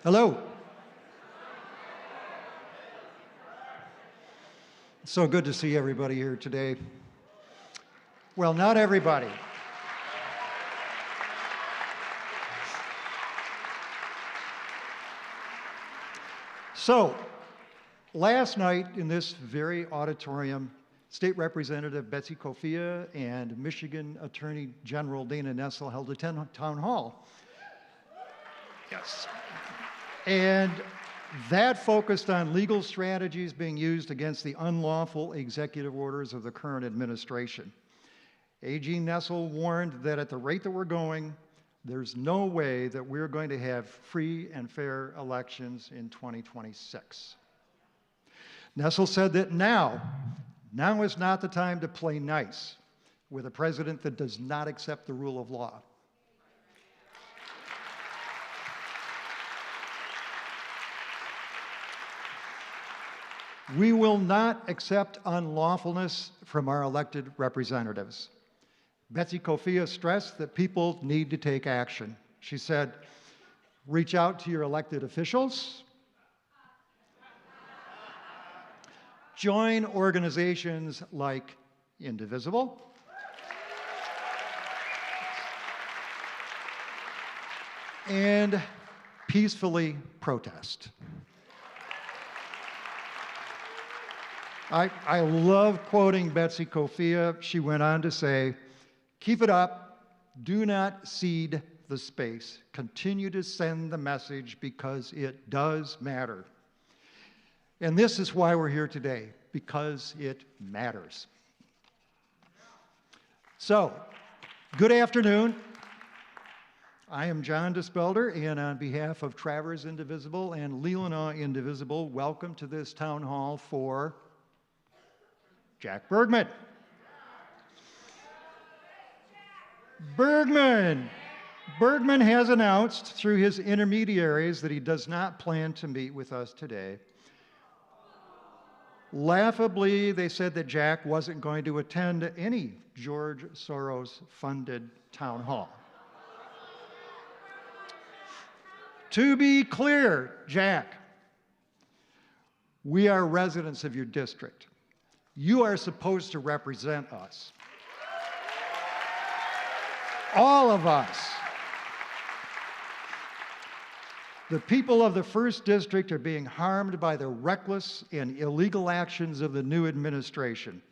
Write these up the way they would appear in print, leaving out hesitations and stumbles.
Hello. It's so good to see everybody here today. Well, not everybody. So, last night in this very auditorium, State Representative Betsy Kofia and Michigan Attorney General Dana Nessel held a town hall. Yes. And that focused on legal strategies being used against the unlawful executive orders of the current administration. AG Nessel warned that at the rate that we're going, there's no way that we're going to have free and fair elections in 2026. Nessel said that now is not the time to play nice with a president that does not accept the rule of law. We will not accept unlawfulness from our elected representatives. Betsy Kofia stressed that people need to take action. She said, reach out to your elected officials, join organizations like Indivisible, and peacefully protest. I love quoting Betsy Kofia. She went on to say, keep it up, do not cede the space. Continue to send the message because it does matter. And this is why we're here today, because it matters. So, good afternoon. I am John Dispelder, and on behalf of Travers Indivisible and Leelanau Indivisible, welcome to this town hall for Jack Bergman. Bergman has announced through his intermediaries that he does not plan to meet with us today. Laughably, they said that Jack wasn't going to attend any George Soros-funded town hall. To be clear, Jack, we are residents of your district. You are supposed to represent us. All of us. The people of the First District are being harmed by the reckless and illegal actions of the new administration.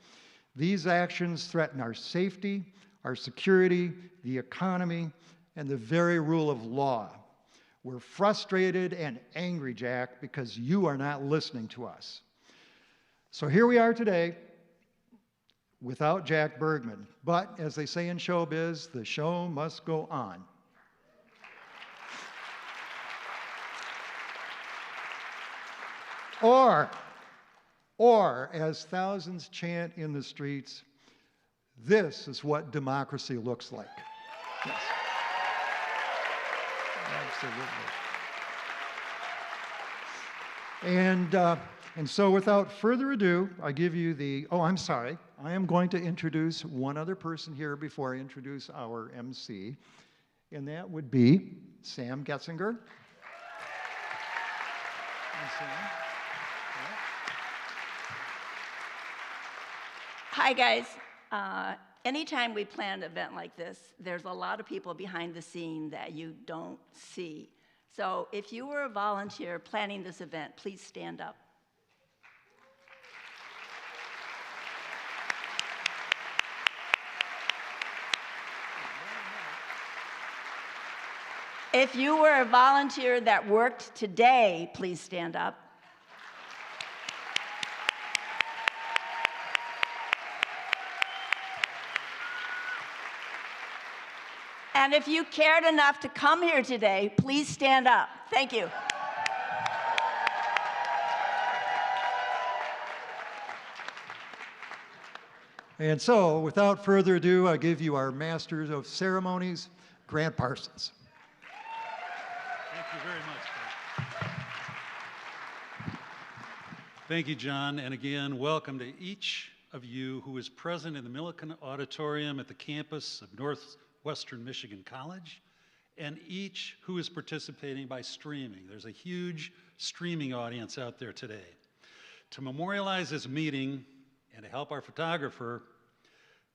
These actions threaten our safety, our security, the economy, and the very rule of law. We're frustrated and angry, Jack, because you are not listening to us. So here we are today without Jack Bergman. But as they say in showbiz, the show must go on. Or as thousands chant in the streets, this is what democracy looks like. Yes. Absolutely. And so without further ado, I give you I am going to introduce one other person here before I introduce our MC, and that would be Sam Getzinger. Hi, guys. Anytime we plan an event like this, there's a lot of people behind the scene that you don't see. So if you were a volunteer planning this event, please stand up. If you were a volunteer that worked today, please stand up. And if you cared enough to come here today, please stand up. Thank you. And so, without further ado, I give you our Master of Ceremonies, Grant Parsons. Thank you very much. Thank you, John. And again, welcome to each of you who is present in the Milliken Auditorium at the campus of Northwestern Michigan College and each who is participating by streaming. There's a huge streaming audience out there today. To memorialize this meeting and to help our photographer,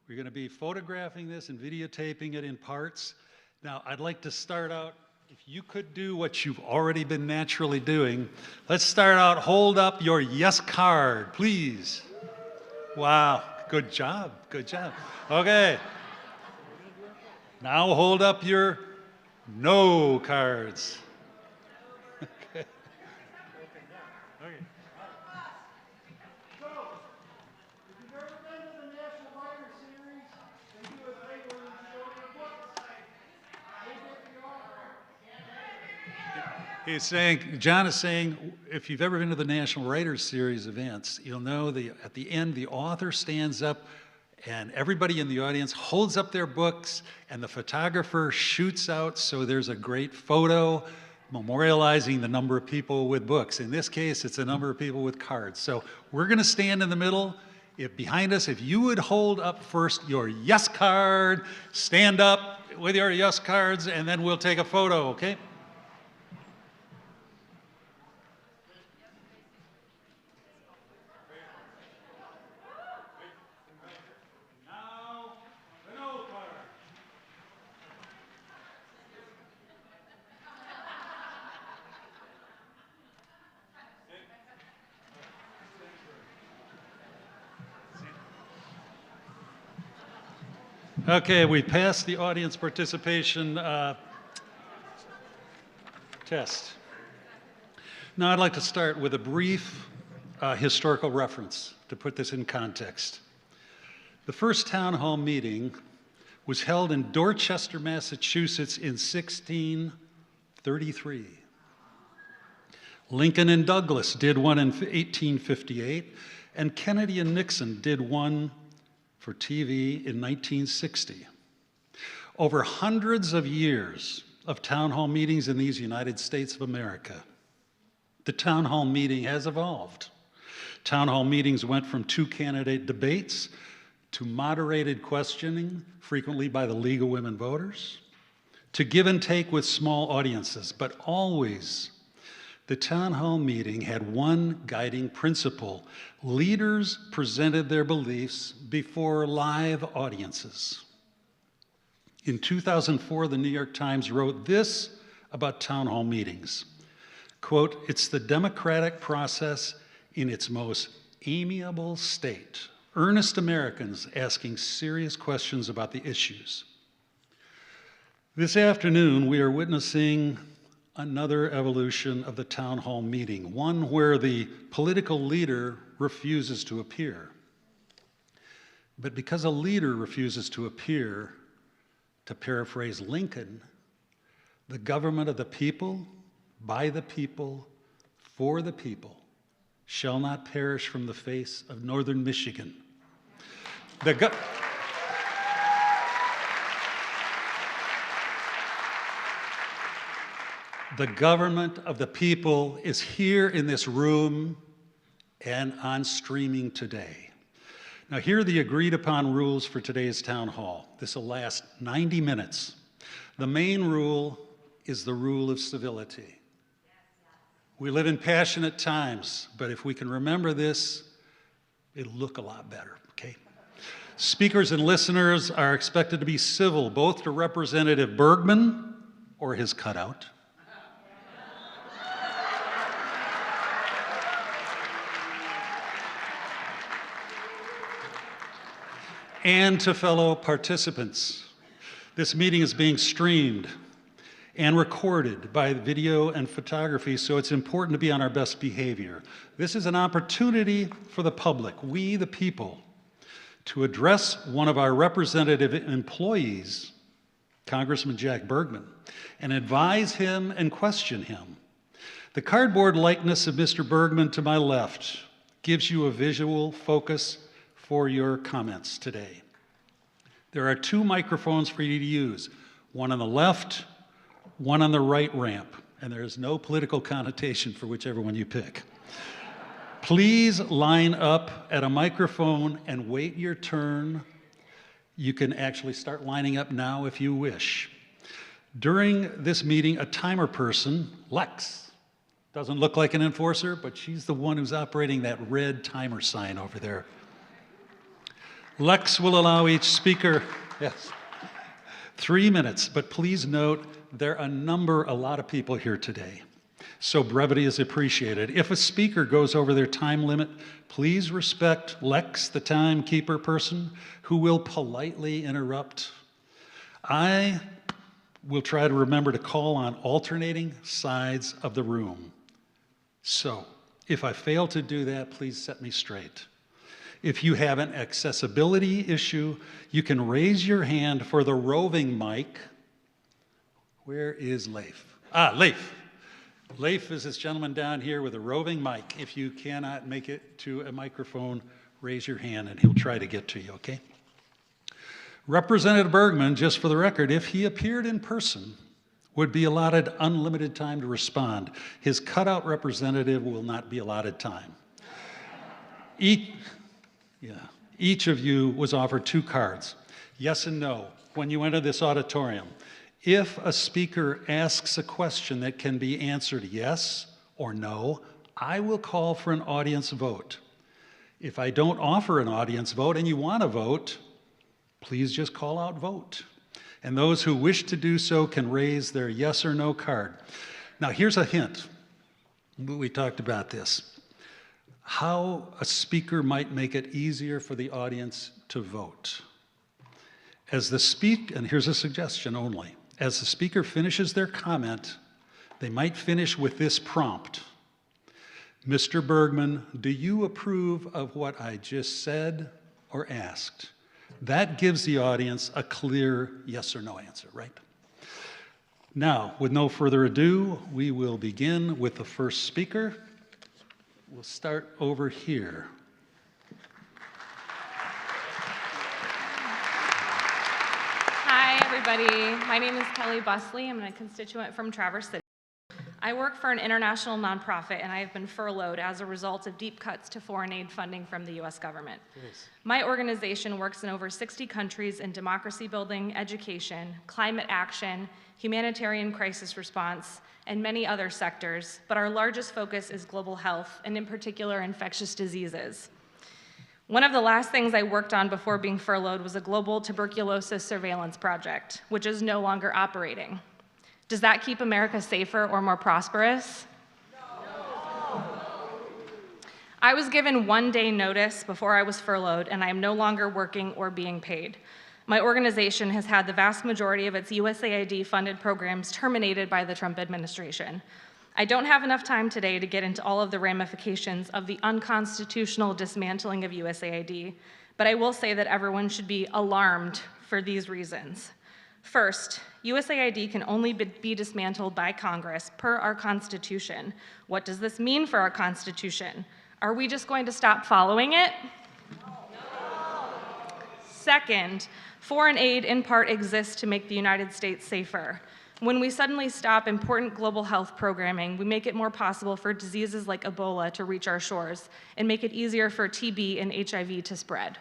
we're going to be photographing this and videotaping it in parts. Now, I'd like to start out, if you could do what you've already been naturally doing, let's start out, hold up your yes card, please. Wow, good job, good job. Okay. Now hold up your no cards. Okay. Okay. So, if you've ever been to the National Writer Series, they do a thing where you show your books. They get the author. He's saying, John is saying, if you've ever been to the National Writers Series events, you'll know at the end, the author stands up and everybody in the audience holds up their books and the photographer shoots out so there's a great photo memorializing the number of people with books. In this case, it's a number of people with cards. So we're gonna stand in the middle. If behind us, if you would hold up first your yes card, stand up with your yes cards, and then we'll take a photo, okay? Okay, we passed the audience participation test. Now I'd like to start with a brief historical reference to put this in context. The first town hall meeting was held in Dorchester, Massachusetts in 1633. Lincoln and Douglas did one in 1858, and Kennedy and Nixon did one for TV in 1960. Over hundreds of years of town hall meetings in these United States of America, the town hall meeting has evolved. Town hall meetings went from two candidate debates to moderated questioning, frequently by the League of Women Voters, to give and take with small audiences, but always the town hall meeting had one guiding principle. Leaders presented their beliefs before live audiences. In 2004, the New York Times wrote this about town hall meetings. Quote, "It's the democratic process in its most amiable state. Earnest Americans asking serious questions about the issues." This afternoon, we are witnessing another evolution of the town hall meeting, one where the political leader refuses to appear. But because a leader refuses to appear, to paraphrase Lincoln, the government of the people, by the people, for the people, shall not perish from the face of northern Michigan. The government of the people is here in this room and on streaming today. Now, here are the agreed upon rules for today's town hall. This will last 90 minutes. The main rule is the rule of civility. We live in passionate times, but if we can remember this, it'll look a lot better, okay? Speakers and listeners are expected to be civil, both to Representative Bergman or his cutout, and to fellow participants. This meeting is being streamed and recorded by video and photography, so it's important to be on our best behavior. This is an opportunity for the public, we the people, to address one of our representative employees, Congressman Jack Bergman, and advise him and question him. The cardboard likeness of Mr. Bergman to my left gives you a visual focus for your comments today. There are two microphones for you to use, one on the left, one on the right ramp, and there is no political connotation for whichever one you pick. Please line up at a microphone and wait your turn. You can actually start lining up now if you wish. During this meeting, a timer person, Lex, doesn't look like an enforcer, but she's the one who's operating that red timer sign over there. Lex will allow each speaker, yes, 3 minutes, but please note there are a lot of people here today, so brevity is appreciated. If a speaker goes over their time limit, please respect Lex, the timekeeper person, who will politely interrupt. I will try to remember to call on alternating sides of the room. So, if I fail to do that, please set me straight. If you have an accessibility issue, you can raise your hand for the roving mic. Where is Leif? Leif. Leif is this gentleman down here with a roving mic. If you cannot make it to a microphone, raise your hand and he'll try to get to you, okay? Representative Bergman, just for the record, if he appeared in person, would be allotted unlimited time to respond. His cutout representative will not be allotted time. Each of you was offered 2 cards, yes and no, when you enter this auditorium. If a speaker asks a question that can be answered yes or no, I will call for an audience vote. If I don't offer an audience vote and you want to vote, please just call out vote. And those who wish to do so can raise their yes or no card. Now here's a hint. We talked about this. How a speaker might make it easier for the audience to vote. And here's a suggestion only. As the speaker finishes their comment, they might finish with this prompt. Mr. Bergman, do you approve of what I just said or asked? That gives the audience a clear yes or no answer, right? Now, with no further ado, we will begin with the first speaker. We'll start over here. Hi, everybody. My name is Kelly Busley. I'm a constituent from Traverse City. I work for an international nonprofit, and I have been furloughed as a result of deep cuts to foreign aid funding from the U.S. government. Yes. My organization works in over 60 countries in democracy building, education, climate action, humanitarian crisis response, and many other sectors, but our largest focus is global health, and in particular, infectious diseases. One of the last things I worked on before being furloughed was a global tuberculosis surveillance project, which is no longer operating. Does that keep America safer or more prosperous? No. I was given 1 day notice before I was furloughed, and I am no longer working or being paid. My organization has had the vast majority of its USAID-funded programs terminated by the Trump administration. I don't have enough time today to get into all of the ramifications of the unconstitutional dismantling of USAID, but I will say that everyone should be alarmed for these reasons. First, USAID can only be dismantled by Congress per our Constitution. What does this mean for our Constitution? Are we just going to stop following it? No. Second, foreign aid in part exists to make the United States safer. When we suddenly stop important global health programming, we make it more possible for diseases like Ebola to reach our shores and make it easier for TB and HIV to spread.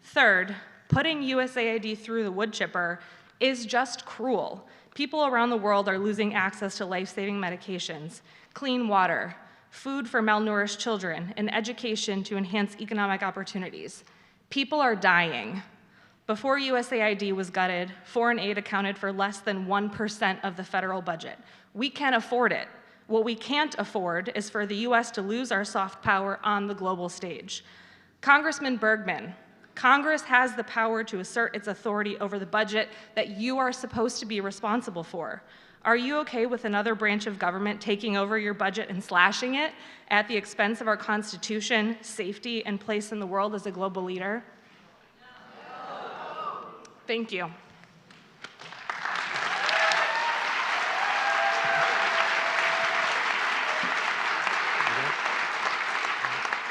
Third, putting USAID through the wood chipper is just cruel. People around the world are losing access to life-saving medications, clean water, food for malnourished children, and education to enhance economic opportunities. People are dying. Before USAID was gutted, foreign aid accounted for less than 1% of the federal budget. We can't afford it. What we can't afford is for the US to lose our soft power on the global stage. Congressman Bergman, Congress has the power to assert its authority over the budget that you are supposed to be responsible for. Are you okay with another branch of government taking over your budget and slashing it at the expense of our Constitution, safety, and place in the world as a global leader? No. Thank you.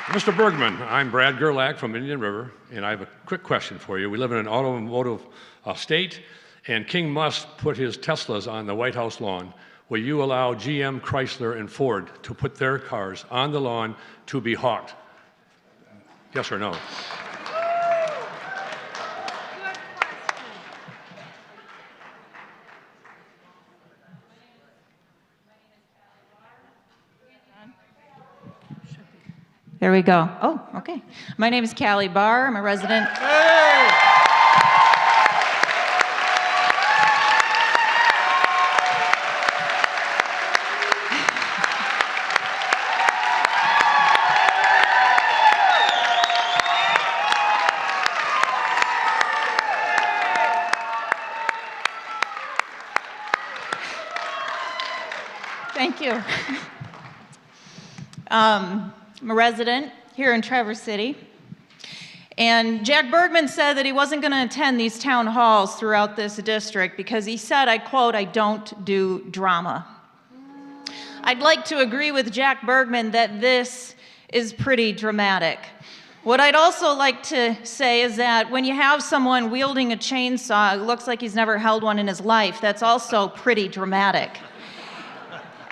Mr. Bergman, I'm Brad Gerlach from Indian River, and I have a quick question for you. We live in an automotive state, and King must put his Teslas on the White House lawn. Will you allow GM, Chrysler, and Ford to put their cars on the lawn to be hawked? Yes or no? There we go. Oh, okay. My name is Callie Barr. I'm a resident. Thank you. I'm a resident here in Traverse City. And Jack Bergman said that he wasn't going to attend these town halls throughout this district because he said, I quote, I don't do drama. I'd like to agree with Jack Bergman that this is pretty dramatic. What I'd also like to say is that when you have someone wielding a chainsaw who looks like he's never held one in his life, that's also pretty dramatic.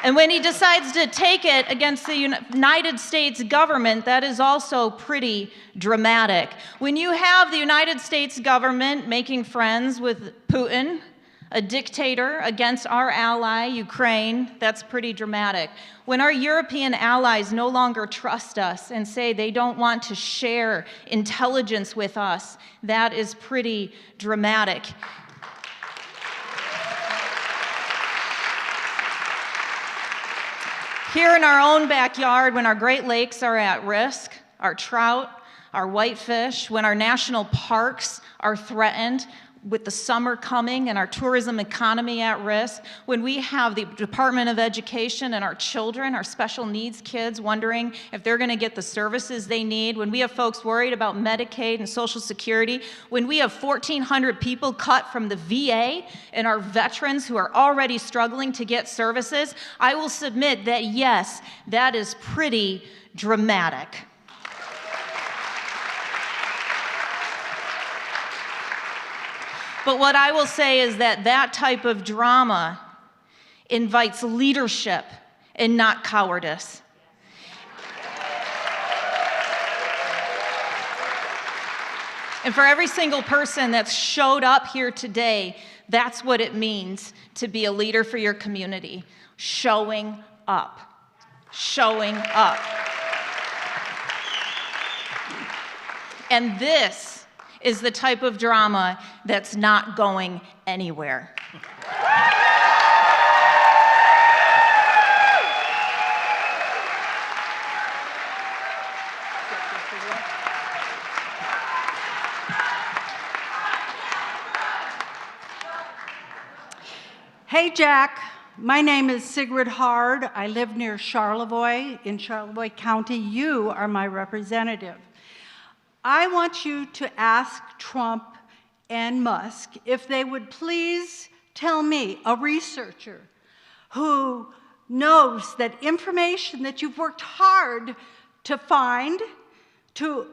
And when he decides to take it against the United States government, that is also pretty dramatic. When you have the United States government making friends with Putin, a dictator, against our ally, Ukraine, that's pretty dramatic. When our European allies no longer trust us and say they don't want to share intelligence with us, that is pretty dramatic. Here in our own backyard, when our Great Lakes are at risk, our trout, our whitefish, when our national parks are threatened with the summer coming and our tourism economy at risk, when we have the Department of Education and our children, our special needs kids, wondering if they're going to get the services they need, when we have folks worried about Medicaid and Social Security, when we have 1,400 people cut from the VA and our veterans who are already struggling to get services, I will submit that, yes, that is pretty dramatic. But what I will say is that that type of drama invites leadership and not cowardice. And for every single person that's showed up here today, that's what it means to be a leader for your community. Showing up. Showing up. And this is the type of drama that's not going anywhere. Hey, Jack. My name is Sigrid Hard. I live near Charlevoix in Charlevoix County. You are my representative. I want you to ask Trump and Musk if they would please tell me, a researcher who knows that information that you've worked hard to find, to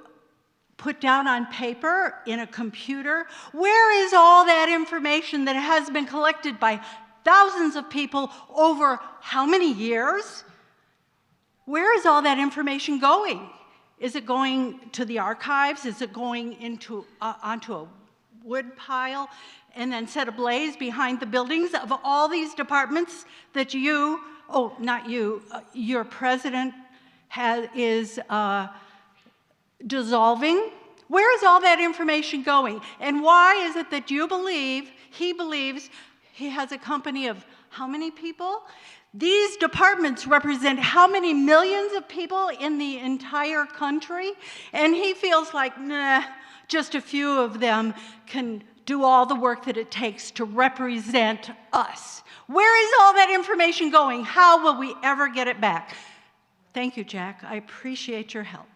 put down on paper, in a computer, where is all that information that has been collected by thousands of people over how many years? Where is all that information going? Is it going to the archives? Is it going into onto a wood pile and then set ablaze behind the buildings of all these departments that you, oh, not you, your president is dissolving? Where is all that information going? And why is it that you believe, he believes, he has a company of how many people? These departments represent how many millions of people in the entire country? And he feels like, nah, just a few of them can do all the work that it takes to represent us. Where is all that information going? How will we ever get it back? Thank you, Jack. I appreciate your help.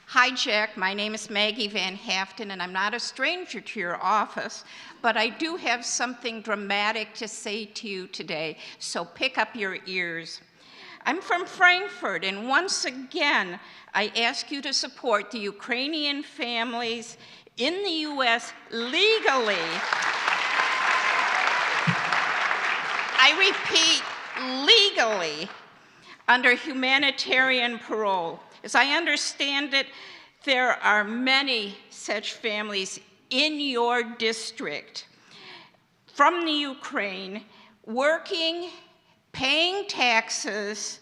Hi, Jack. My name is Maggie Van Haften, and I'm not a stranger to your office, but I do have something dramatic to say to you today, so pick up your ears. I'm from Frankfurt, and once again, I ask you to support the Ukrainian families in the U.S. legally. I repeat, legally, under humanitarian parole. As I understand it, there are many such families in your district. from the Ukraine, working, paying taxes,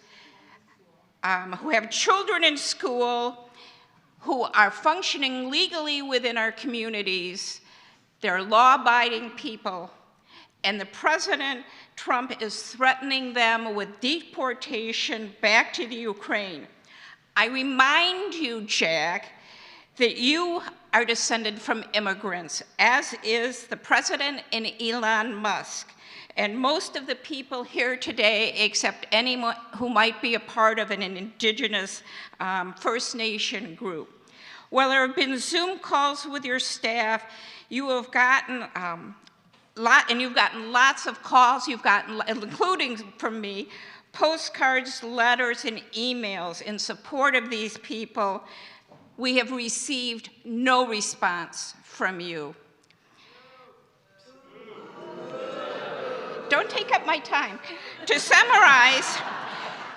who have children in school, who are functioning legally within our communities. They're law-abiding people, and the President Trump is threatening them with deportation back to the Ukraine. I remind you, Jack, that you are descended from immigrants, as is the President and Elon Musk. And most of the people here today, except anyone who might be a part of an indigenous First Nation group. While there have been Zoom calls with your staff, you have gotten you've gotten lots of calls, including from me, postcards, letters, and emails in support of these people. We have received no response from you. Don't take up my time. To summarize,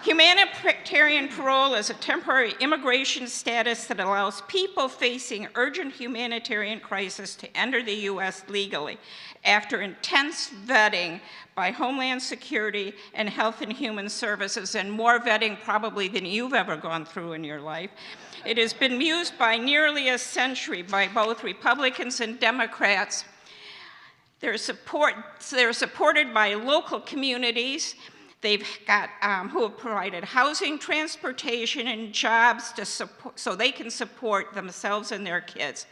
humanitarian parole is a temporary immigration status that allows people facing urgent humanitarian crisis to enter the U.S. legally after intense vetting by Homeland Security and Health and Human Services, and more vetting probably than you've ever gone through in your life. It has been used by nearly a century by both Republicans and Democrats. They're supported by local communities. They've got, who have provided housing, transportation, and jobs to support, so they can support themselves and their kids.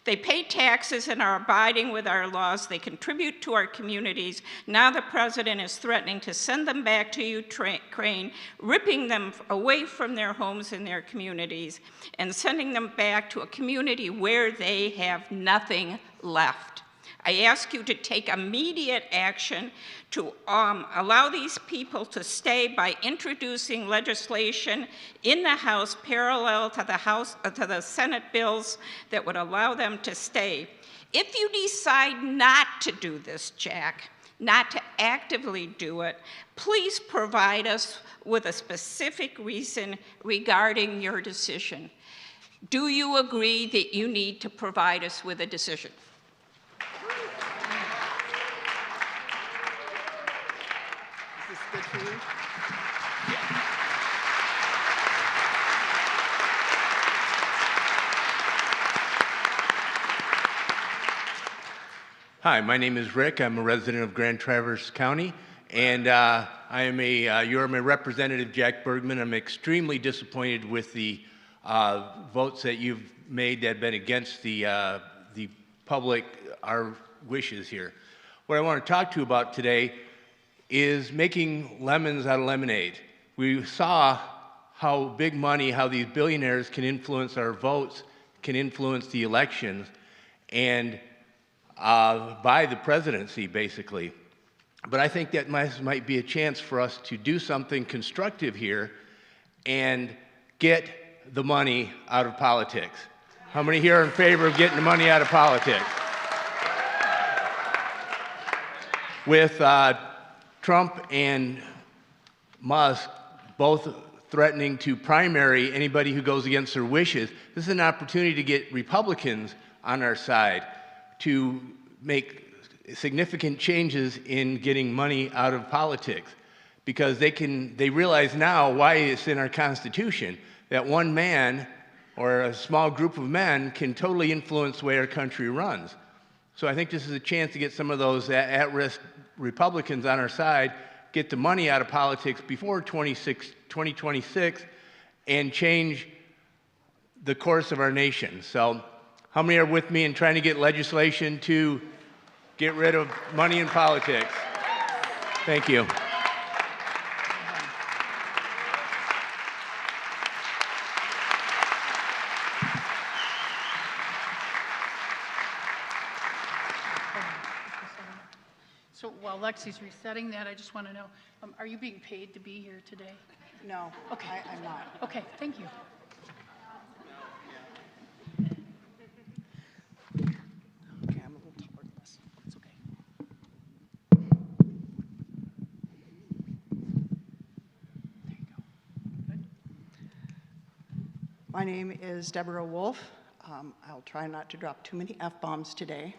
They pay taxes and are abiding with our laws. They contribute to our communities. Now the president is threatening to send them back to Ukraine, ripping them away from their homes and their communities, and sending them back to a community where they have nothing left. I ask you to take immediate action to allow these people to stay by introducing legislation in the House parallel to the Senate bills that would allow them to stay. If you decide not to do this, Jack, not to actively do it, please provide us with a specific reason regarding your decision. Do you agree that you need to provide us with a decision? Is this good for you? Hi, my name is Rick. I'm a resident of Grand Traverse County, and you're my representative, Jack Bergman. I'm extremely disappointed with the votes that you've made that have been against the public, our wishes here. What I want to talk to you about today is making lemons out of lemonade. We saw how big money, how these billionaires can influence our votes, can influence the elections, and by the presidency, basically. But I think that might be a chance for us to do something constructive here and get the money out of politics. How many here are in favor of getting the money out of politics? With Trump and Musk both threatening to primary anybody who goes against their wishes, this is an opportunity to get Republicans on our side to make significant changes in getting money out of politics, because they realize now why it's in our Constitution that one man or a small group of men can totally influence the way our country runs. So I think this is a chance to get some of those at-risk Republicans on our side, get the money out of politics before 2026, and change the course of our nation. So how many are with me in trying to get legislation to get rid of money in politics? Thank you. So while Lexi's resetting that, I just want to know, are you being paid to be here today? No, Okay. I'm not. Okay, thank you. Okay, I'm a little taller than this. It's okay. There you go. Good. My name is Deborah Wolf. I'll try not to drop too many F-bombs today.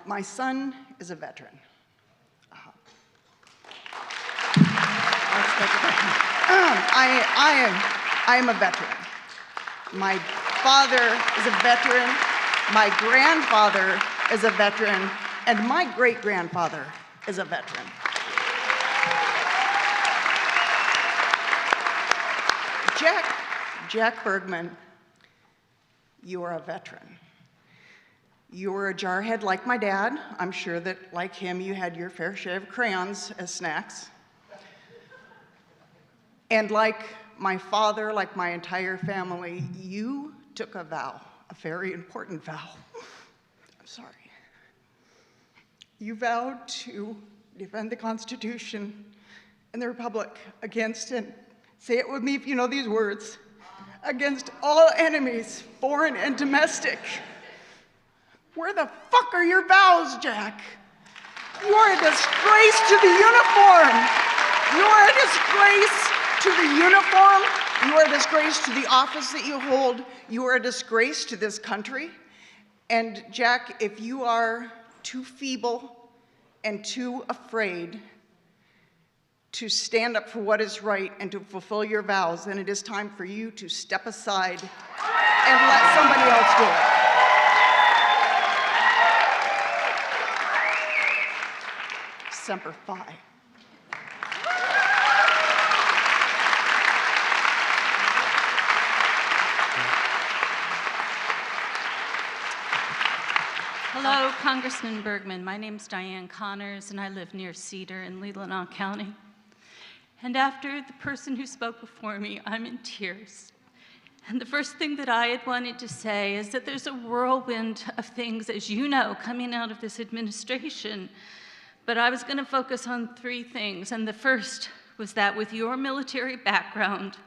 My son is a veteran. I am a veteran. My father is a veteran, my grandfather is a veteran, and my great-grandfather is a veteran. Jack Bergman, you are a veteran. You were a jarhead like my dad. I'm sure that, like him, you had your fair share of crayons as snacks. And like my father, like my entire family, you took a vow, a very important vow. I'm sorry. You vowed to defend the Constitution and the Republic against, and say it with me if you know these words, against all enemies, foreign and domestic. Where the fuck are your vows, Jack? You are a disgrace to the uniform. You are a disgrace to the uniform. You are a disgrace to the office that you hold. You are a disgrace to this country. And Jack, if you are too feeble and too afraid to stand up for what is right and to fulfill your vows, then it is time for you to step aside and let somebody else do it. Semper Fi. Hello, Congressman Bergman. My name's Diane Connors, and I live near Cedar in Leelanau County. And after the person who spoke before me, I'm in tears. And the first thing that I had wanted to say is that there's a whirlwind of things, as you know, coming out of this administration. But I was going to focus on three things. And the first was that with your military background,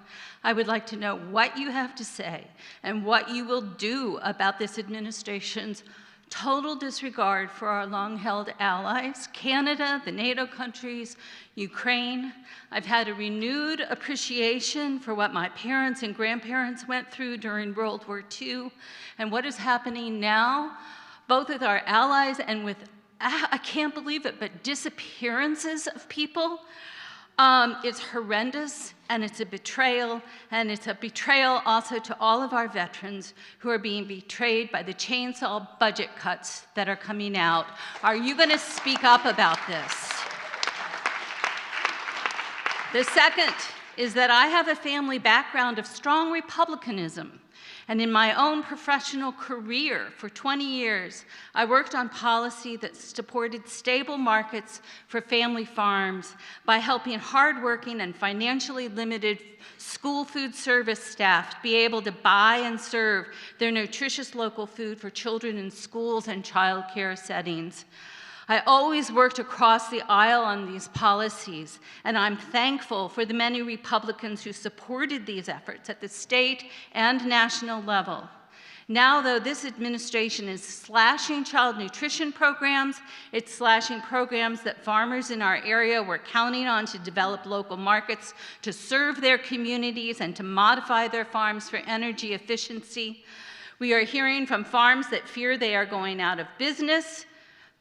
I would like to know what you have to say and what you will do about this administration's total disregard for our long-held allies, Canada, the NATO countries, Ukraine. I've had a renewed appreciation for what my parents and grandparents went through during World War II and what is happening now, both with our allies and with, I can't believe it, but disappearances of people. It's horrendous, and it's a betrayal, and it's a betrayal also to all of our veterans who are being betrayed by the chainsaw budget cuts that are coming out. Are you going to speak up about this? The second is that I have a family background of strong republicanism. And in my own professional career for 20 years, I worked on policy that supported stable markets for family farms by helping hardworking and financially limited school food service staff be able to buy and serve their nutritious local food for children in schools and child care settings. I always worked across the aisle on these policies, and I'm thankful for the many Republicans who supported these efforts at the state and national level. Now, though, this administration is slashing child nutrition programs, it's slashing programs that farmers in our area were counting on to develop local markets, to serve their communities, and to modify their farms for energy efficiency. We are hearing from farms that fear they are going out of business.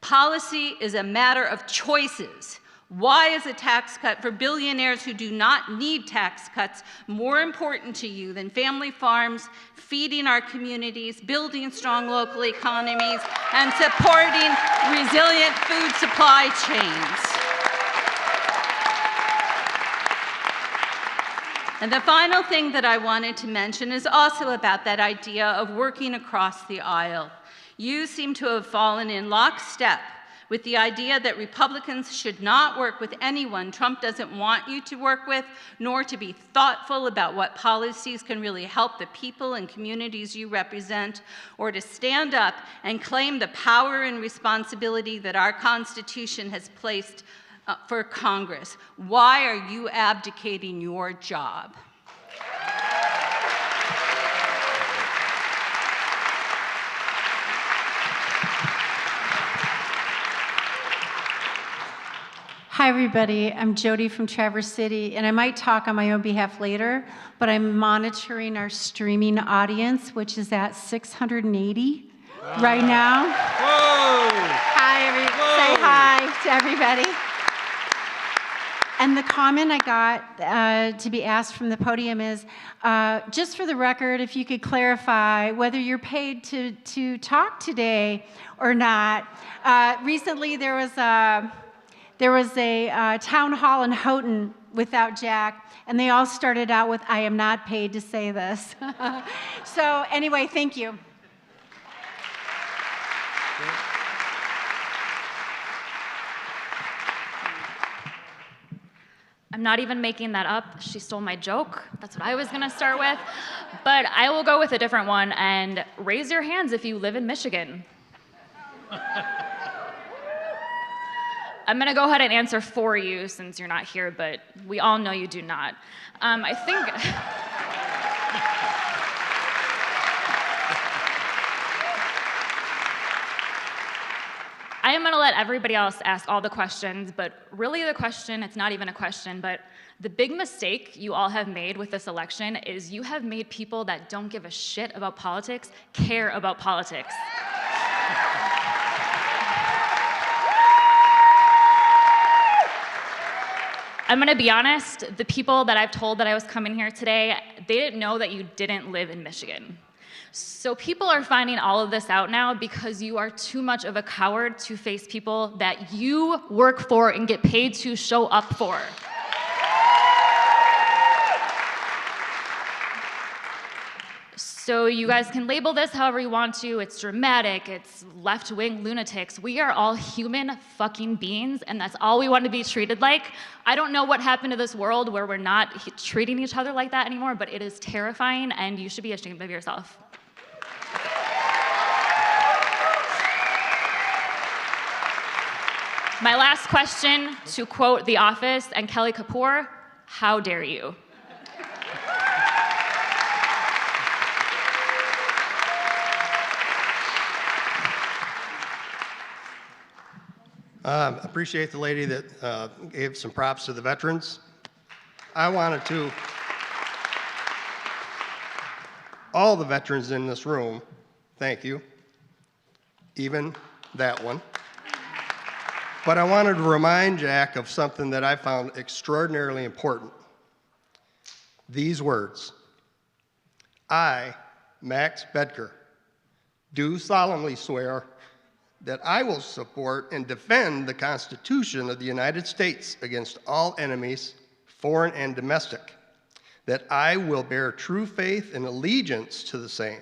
Policy is a matter of choices. Why is a tax cut for billionaires who do not need tax cuts more important to you than family farms, feeding our communities, building strong local economies, and supporting resilient food supply chains? And the final thing that I wanted to mention is also about that idea of working across the aisle. You seem to have fallen in lockstep with the idea that Republicans should not work with anyone Trump doesn't want you to work with, nor to be thoughtful about what policies can really help the people and communities you represent, or to stand up and claim the power and responsibility that our Constitution has placed for Congress. Why are you abdicating your job? Hi, everybody. I'm Jody from Traverse City, and I might talk on my own behalf later, but I'm monitoring our streaming audience, which is at 680 right now. Say hi to everybody. And the comment I got to be asked from the podium is, just for the record, if you could clarify whether you're paid to talk today or not. Recently, there was a town hall in Houghton without Jack, and they all started out with, "I am not paid to say this." So anyway, thank you. I'm not even making that up. She stole my joke. That's what I was gonna start with. But I will go with a different one, and raise your hands if you live in Michigan. I'm gonna go ahead and answer for you since you're not here, but we all know you do not. I think, I am gonna let everybody else ask all the questions, but really the question, it's not even a question, but the big mistake you all have made with this election is you have made people that don't give a shit about politics care about politics. I'm gonna be honest, the people that I've told that I was coming here today, they didn't know that you didn't live in Michigan. So people are finding all of this out now because you are too much of a coward to face people that you work for and get paid to show up for. So you guys can label this however you want to. It's dramatic, it's left-wing lunatics. We are all human fucking beings, and that's all we want to be treated like. I don't know what happened to this world where we're not treating each other like that anymore, but it is terrifying, and you should be ashamed of yourself. My last question, to quote The Office and Kelly Kapoor, how dare you? Appreciate the lady that gave some props to the veterans. I wanted to, all the veterans in this room, thank you, even that one. But I wanted to remind Jack of something that I found extraordinarily important. These words: I, Max Bedker, do solemnly swear that I will support and defend the Constitution of the United States against all enemies, foreign and domestic, that I will bear true faith and allegiance to the same,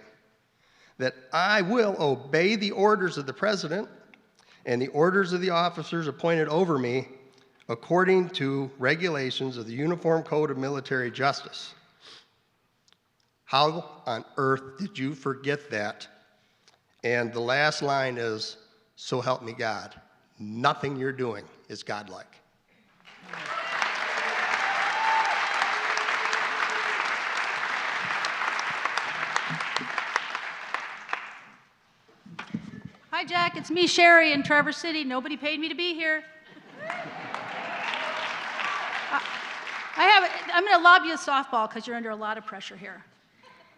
that I will obey the orders of the President and the orders of the officers appointed over me according to regulations of the Uniform Code of Military Justice. How on earth did you forget that? And the last line is, so help me God. Nothing you're doing is godlike. Hi, Jack. It's me, Sherry, in Traverse City. Nobody paid me to be here. I'm going to lob you a softball because you're under a lot of pressure here.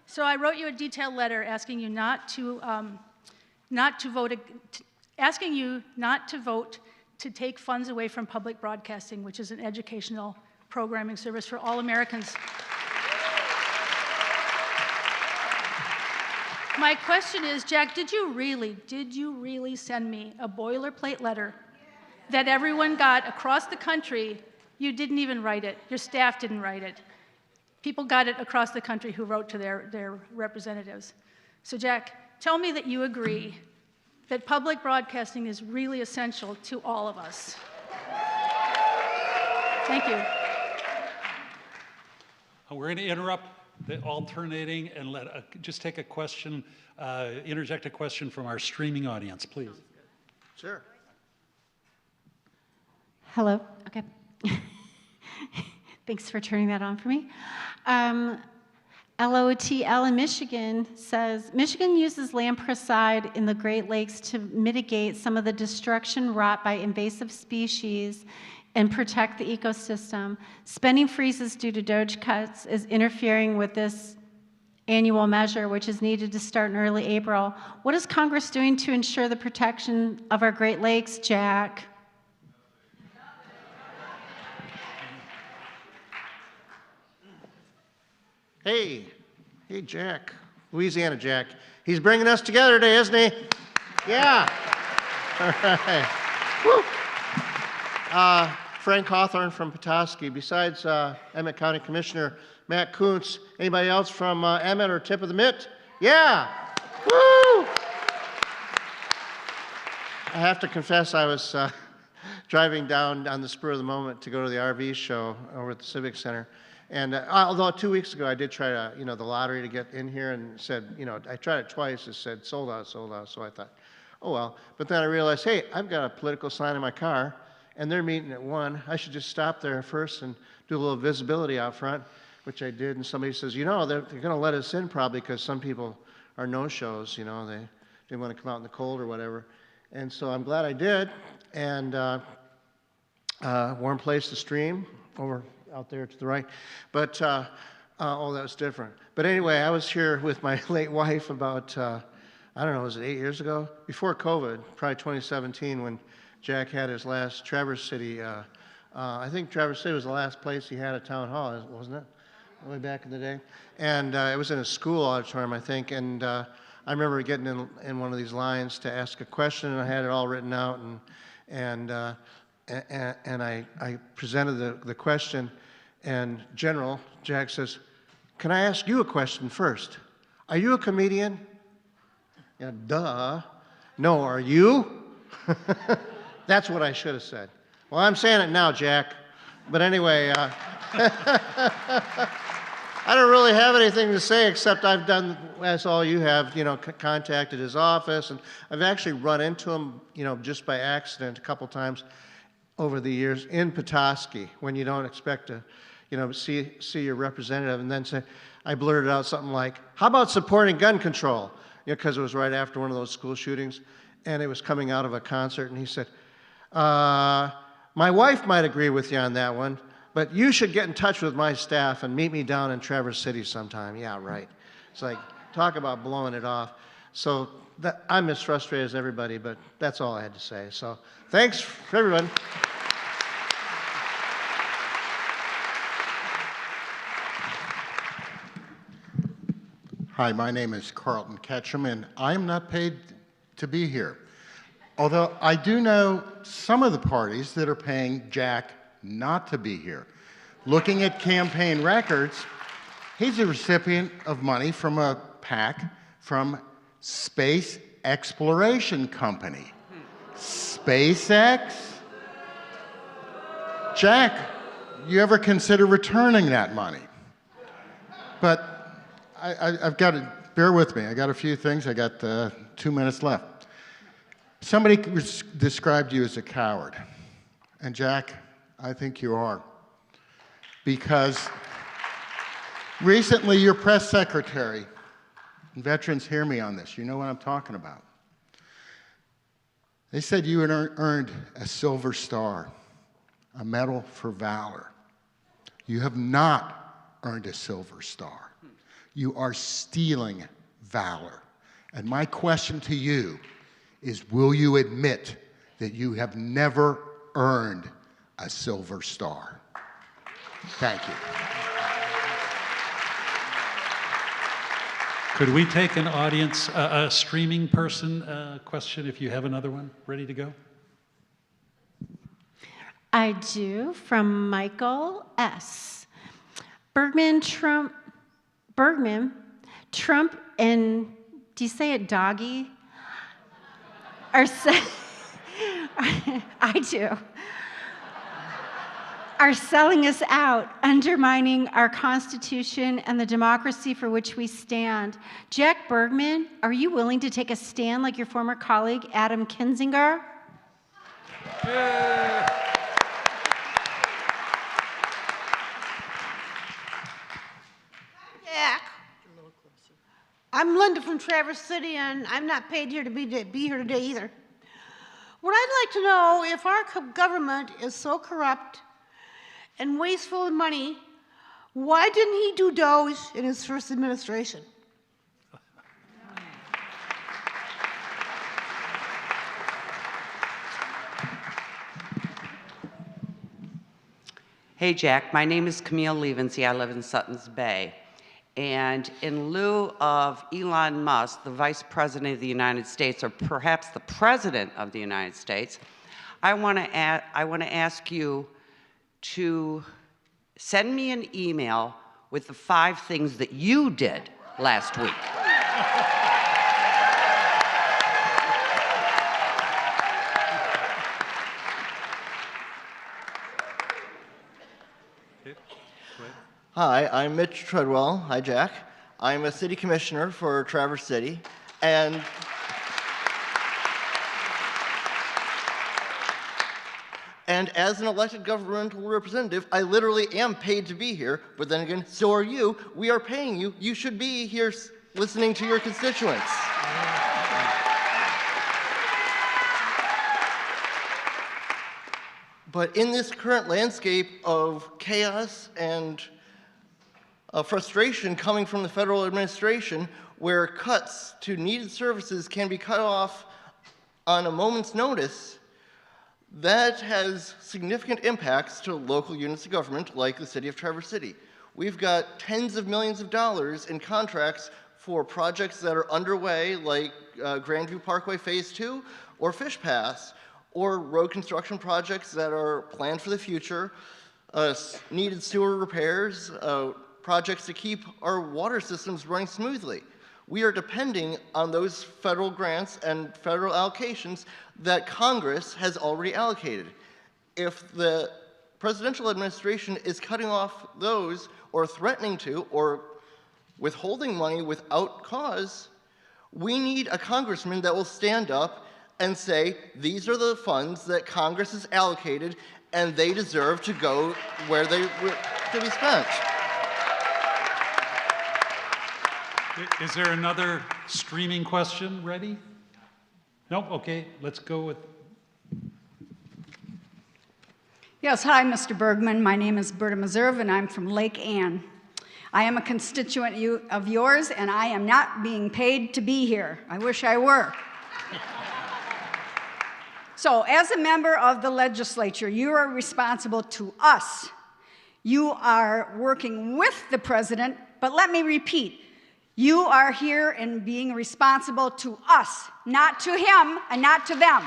So I wrote you a detailed letter asking you not to vote to take funds away from public broadcasting, which is an educational programming service for all Americans. My question is, Jack, did you really send me a boilerplate letter that everyone got across the country? You didn't even write it. Your staff didn't write it. People got it across the country who wrote to their representatives. So, Jack, tell me that you agree that public broadcasting is really essential to all of us. Thank you. We're going to interrupt the alternating and just take a question, interject a question from our streaming audience, please. Sure. Hello. Okay. Thanks for turning that on for me. LOTL in Michigan says, Michigan uses lampricide in the Great Lakes to mitigate some of the destruction wrought by invasive species and protect the ecosystem. Spending freezes due to Doge cuts is interfering with this annual measure, which is needed to start in early April. What is Congress doing to ensure the protection of our Great Lakes, Jack? Hey, Jack, Louisiana Jack. He's bringing us together today, isn't he? Yeah. All right. Woo. Frank Hawthorne from Petoskey. Besides Emmett County Commissioner Matt Kuntz, anybody else from Emmett or tip of the mitt? Yeah. Woo. I have to confess, I was driving down on the spur of the moment to go to the RV show over at the Civic Center. And although 2 weeks ago I did try to, the lottery to get in here, and said, I tried it twice, it said sold out. So I thought, oh well. But then I realized, hey, I've got a political sign in my car, and they're meeting at 1. I should just stop there first and do a little visibility out front, which I did. And somebody says, they're going to let us in probably because some people are no-shows, they didn't want to come out in the cold or whatever. And so I'm glad I did. And warm place to stream over out there to the right. But, oh, that was different. But anyway, I was here with my late wife about, I don't know, was it 8 years ago? Before COVID, probably 2017, when Jack had his last Traverse City. I think Traverse City was the last place he had a town hall, wasn't it? Way back in the day. And it was in a school auditorium, I think. And I remember getting in one of these lines to ask a question, and I had it all written out. And I presented the question, and Jack says, "Can I ask you a question first? Are you a comedian?" Yeah, duh. No, are you? That's what I should have said. Well, I'm saying it now, Jack. But anyway, I don't really have anything to say except I've done, as all you have, contacted his office, and I've actually run into him, just by accident a couple times over the years in Petoskey when you don't expect to, see your representative, and then I blurted out something like, "How about supporting gun control?" Because it was right after one of those school shootings, and it was coming out of a concert, and he said, "My wife might agree with you on that one, but you should get in touch with my staff and meet me down in Traverse City sometime." Yeah, right. It's like, talk about blowing it off. So I'm as frustrated as everybody, but that's all I had to say. So thanks for everyone. Hi, my name is Carlton Ketchum, and I am not paid to be here. Although I do know some of the parties that are paying Jack not to be here. Looking at campaign records, he's a recipient of money from a PAC from Space Exploration Company. SpaceX? Jack, you ever consider returning that money? But I've got to, bear with me, I got a few things, I got 2 minutes left. Somebody described you as a coward. And Jack, I think you are. Because recently your press secretary, and veterans hear me on this, you know what I'm talking about. They said you had earned a Silver Star, a Medal for Valor. You have not earned a Silver Star. You are stealing valor. And my question to you is, will you admit that you have never earned a Silver Star? Thank you. Could we take an audience, a streaming person question, if you have another one ready to go? I do, from Michael S. Bergman, Trump, and, do you say it doggy? I do. Are selling us out, undermining our Constitution and the democracy for which we stand. Jack Bergman, are you willing to take a stand like your former colleague, Adam Kinzinger? Yeah. Jack, I'm Linda from Traverse City, and I'm not paid here to be here today either. What I'd like to know, if our government is so corrupt and wasteful in money, why didn't he do Doge in his first administration? Hey, Jack. My name is Camille Levency. I live in Suttons Bay. And in lieu of Elon Musk, the Vice President of the United States, or perhaps the President of the United States, I want to ask you to send me an email with the 5 things that you did last week. Hi, I'm Mitch Treadwell. Hi, Jack. I'm a city commissioner for Traverse City, and as an elected governmental representative, I literally am paid to be here, but then again, so are you. We are paying you. You should be here listening to your constituents. But in this current landscape of chaos and frustration coming from the federal administration, where cuts to needed services can be cut off on a moment's notice, that has significant impacts to local units of government like the city of Traverse City. We've got tens of millions of dollars in contracts for projects that are underway, like Grandview Parkway Phase 2 or Fish Pass, or road construction projects that are planned for the future, needed sewer repairs, projects to keep our water systems running smoothly. We are depending on those federal grants and federal allocations that Congress has already allocated. If the presidential administration is cutting off those or threatening to or withholding money without cause, we need a congressman that will stand up and say, these are the funds that Congress has allocated and they deserve to go where they to be spent. Is there another streaming question ready? Nope, okay, let's go with. Yes, hi, Mr. Bergman. My name is Berta Meserve, and I'm from Lake Ann. I am a constituent of yours, and I am not being paid to be here. I wish I were. So, as a member of the legislature, you are responsible to us. You are working with the president, but let me repeat, you are here and being responsible to us, not to him and not to them.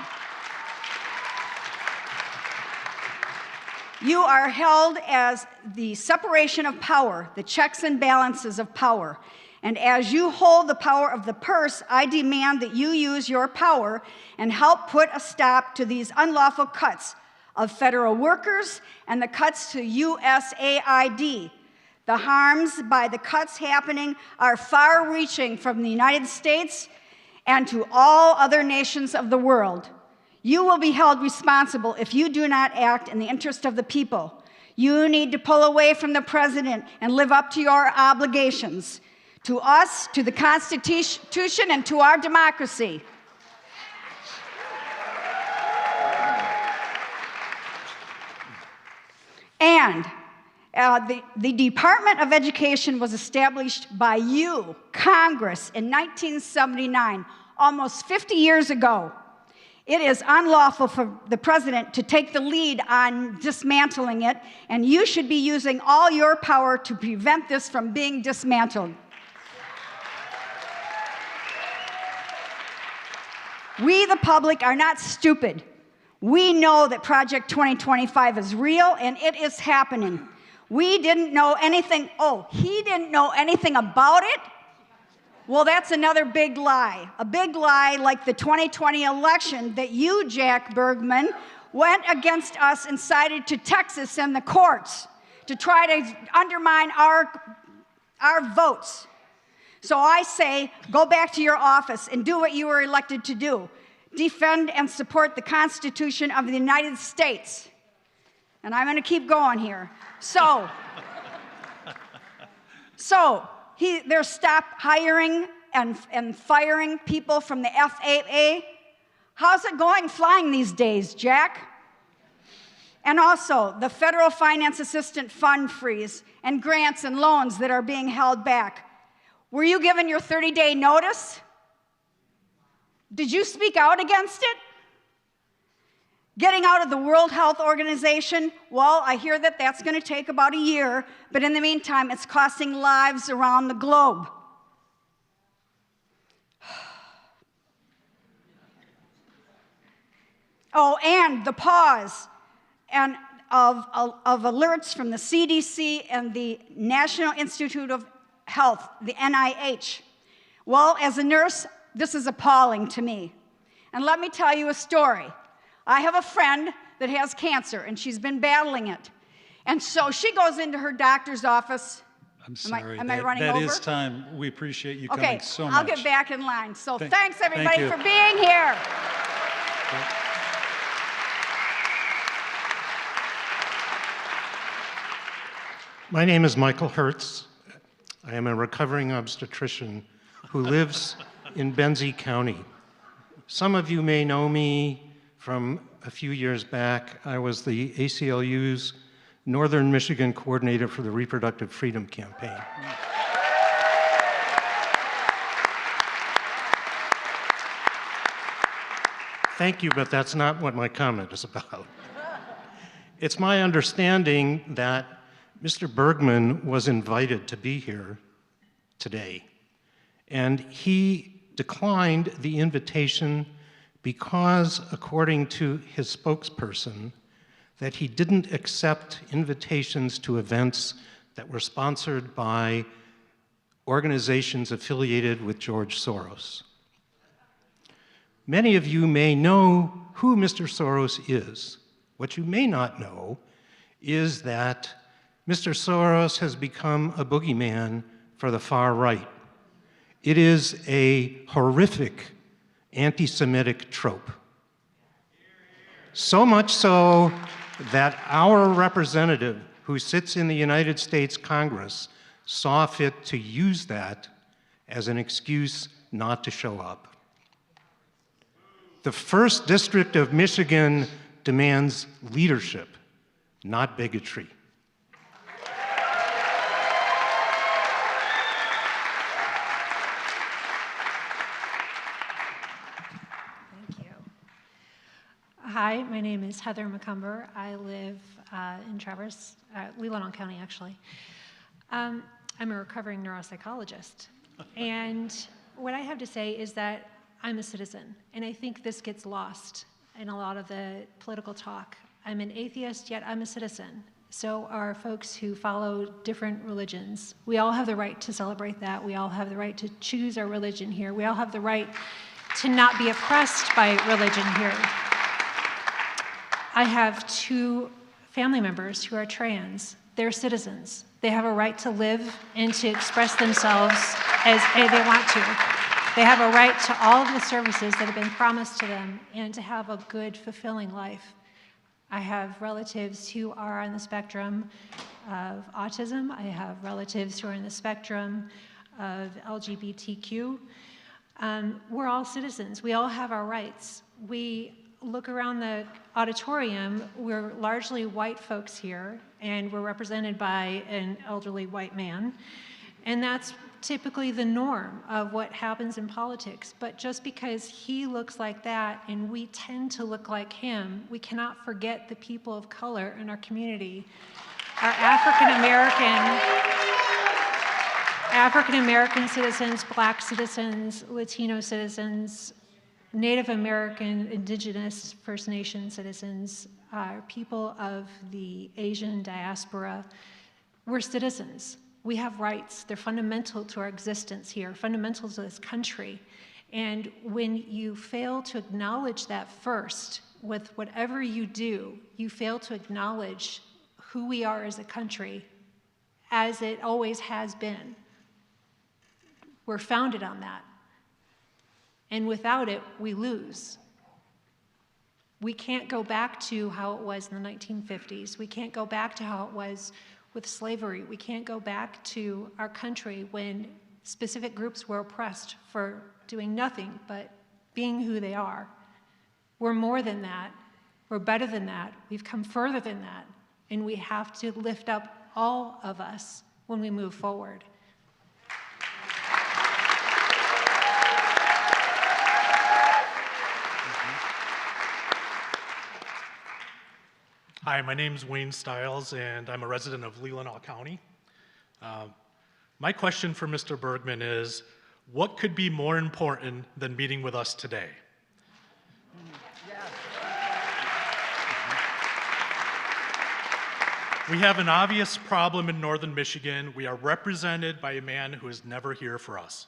You are held as the separation of power, the checks and balances of power. And as you hold the power of the purse, I demand that you use your power and help put a stop to these unlawful cuts of federal workers and the cuts to USAID. The harms by the cuts happening are far-reaching from the United States and to all other nations of the world. You will be held responsible if you do not act in the interest of the people. You need to pull away from the president and live up to your obligations, to us, to the Constitution, and to our democracy. And the Department of Education was established by you, Congress, in 1979, almost 50 years ago. It is unlawful for the president to take the lead on dismantling it, and you should be using all your power to prevent this from being dismantled. We, the public, are not stupid. We know that Project 2025 is real, and it is happening. We didn't know anything. Oh, he didn't know anything about it? Well, that's another big lie. A big lie like the 2020 election that you, Jack Bergman, went against us and cited to Texas and the courts to try to undermine our votes. So I say, go back to your office and do what you were elected to do. Defend and support the Constitution of the United States. And I'm going to keep going here. They're stopped hiring and firing people from the FAA. How's it going flying these days, Jack? And also, the Federal Finance Assistance Fund freeze and grants and loans that are being held back. Were you given your 30-day notice? Did you speak out against it? Getting out of the World Health Organization, well, I hear that that's going to take about a year, but in the meantime, it's costing lives around the globe. Oh, and the pause and of alerts from the CDC and the National Institute of Health, the NIH. Well, as a nurse, this is appalling to me. And let me tell you a story. I have a friend that has cancer, and she's been battling it. And so she goes into her doctor's office. I'm sorry. Am I running that over? is time. We appreciate you Okay, coming so much. I'll get back in line. So thanks, thank everybody, you. for being here. My name is Michael Hertz. I am a recovering obstetrician who lives in Benzie County. Some of you may know me from a few years back. I was the ACLU's Northern Michigan coordinator for the Reproductive Freedom Campaign. Thank you, but that's not what my comment is about. It's my understanding that Mr. Bergman was invited to be here today, and he declined the invitation because, according to his spokesperson, that he didn't accept invitations to events that were sponsored by organizations affiliated with George Soros. Many of you may know who Mr. Soros is. What you may not know is that Mr. Soros has become a boogeyman for the far right. It is a horrific anti-Semitic trope. So much so that our representative, who sits in the United States Congress, saw fit to use that as an excuse not to show up. The 1st District of Michigan demands leadership, not bigotry. Hi, my name is Heather McCumber. I live in Traverse, Leelanau County, actually. I'm a recovering neuropsychologist. And what I have to say is that I'm a citizen, and I think this gets lost in a lot of the political talk. I'm an atheist, yet I'm a citizen. So are folks who follow different religions. We all have the right to celebrate that. We all have the right to choose our religion here. We all have the right to not be oppressed by religion here. I have 2 family members who are trans. They're citizens. They have a right to live and to express themselves as they want to. They have a right to all of the services that have been promised to them and to have a good, fulfilling life. I have relatives who are on the spectrum of autism. I have relatives who are on the spectrum of LGBTQ. We're all citizens. We all have our rights. We look around the auditorium, we're largely white folks here, and we're represented by an elderly white man. And that's typically the norm of what happens in politics. But just because he looks like that and we tend to look like him, we cannot forget the people of color in our community. Our African-American citizens, Black citizens, Latino citizens, Native American, Indigenous, First Nation citizens, people of the Asian diaspora. We're citizens. We have rights. They're fundamental to our existence here, fundamental to this country. And when you fail to acknowledge that first, with whatever you do, you fail to acknowledge who we are as a country, as it always has been. We're founded on that. And without it, we lose. We can't go back to how it was in the 1950s. We can't go back to how it was with slavery. We can't go back to our country when specific groups were oppressed for doing nothing but being who they are. We're more than that. We're better than that. We've come further than that. And we have to lift up all of us when we move forward. Hi, my name's Wayne Stiles, and I'm a resident of Leelanau County. My question for Mr. Bergman is, what could be more important than meeting with us today? We have an obvious problem in northern Michigan. We are represented by a man who is never here for us.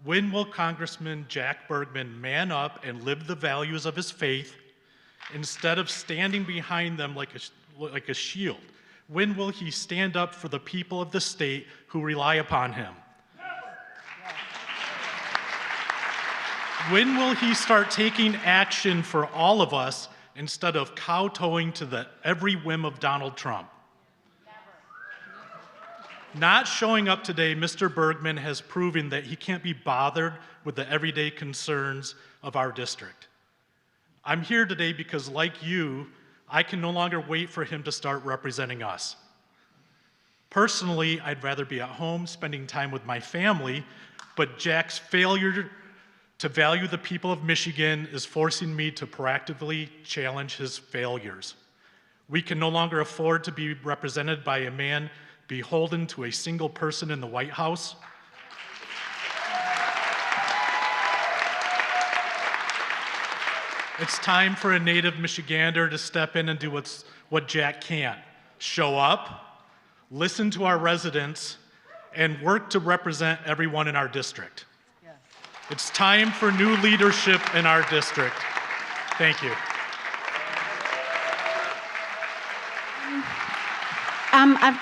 When will Congressman Jack Bergman man up and live the values of his faith instead of standing behind them like a shield? When will he stand up for the people of the state who rely upon him? When will he start taking action for all of us instead of kowtowing to every whim of Donald Trump? Not showing up today, Mr. Bergman has proven that he can't be bothered with the everyday concerns of our district. I'm here today because, like you, I can no longer wait for him to start representing us. Personally, I'd rather be at home spending time with my family, but Jack's failure to value the people of Michigan is forcing me to proactively challenge his failures. We can no longer afford to be represented by a man beholden to a single person in the White House. It's time for a native Michigander to step in and do what Jack can't. Show up, listen to our residents, and work to represent everyone in our district. It's time for new leadership in our district. Thank you. I've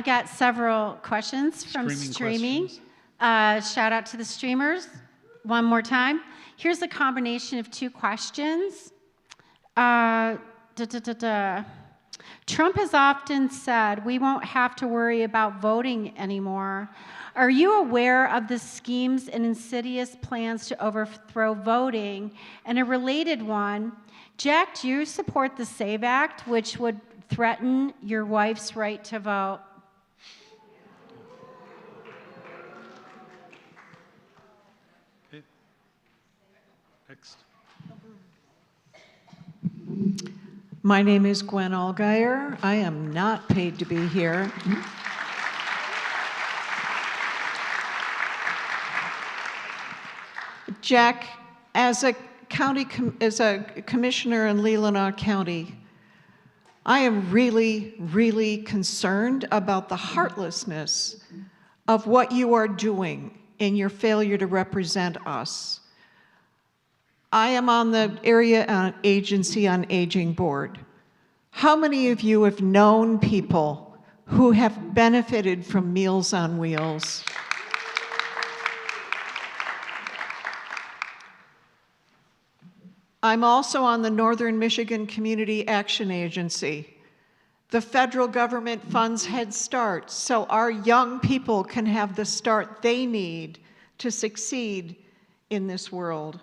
got several questions from streaming. Shout out to the streamers. One more time. Here's a combination of two questions. Trump has often said we won't have to worry about voting anymore. Are you aware of the schemes and insidious plans to overthrow voting? And a related one, Jack, do you support the SAVE Act, which would threaten your wife's right to vote? Okay. Next. My name is Gwen Allgaier. I am not paid to be here. Jack, as a commissioner in Leelanau County, I am really, really concerned about the heartlessness of what you are doing in your failure to represent us. I am on the Area Agency on Aging Board. How many of you have known people who have benefited from Meals on Wheels? I'm also on the Northern Michigan Community Action Agency. The federal government funds Head Start so our young people can have the start they need to succeed in this world.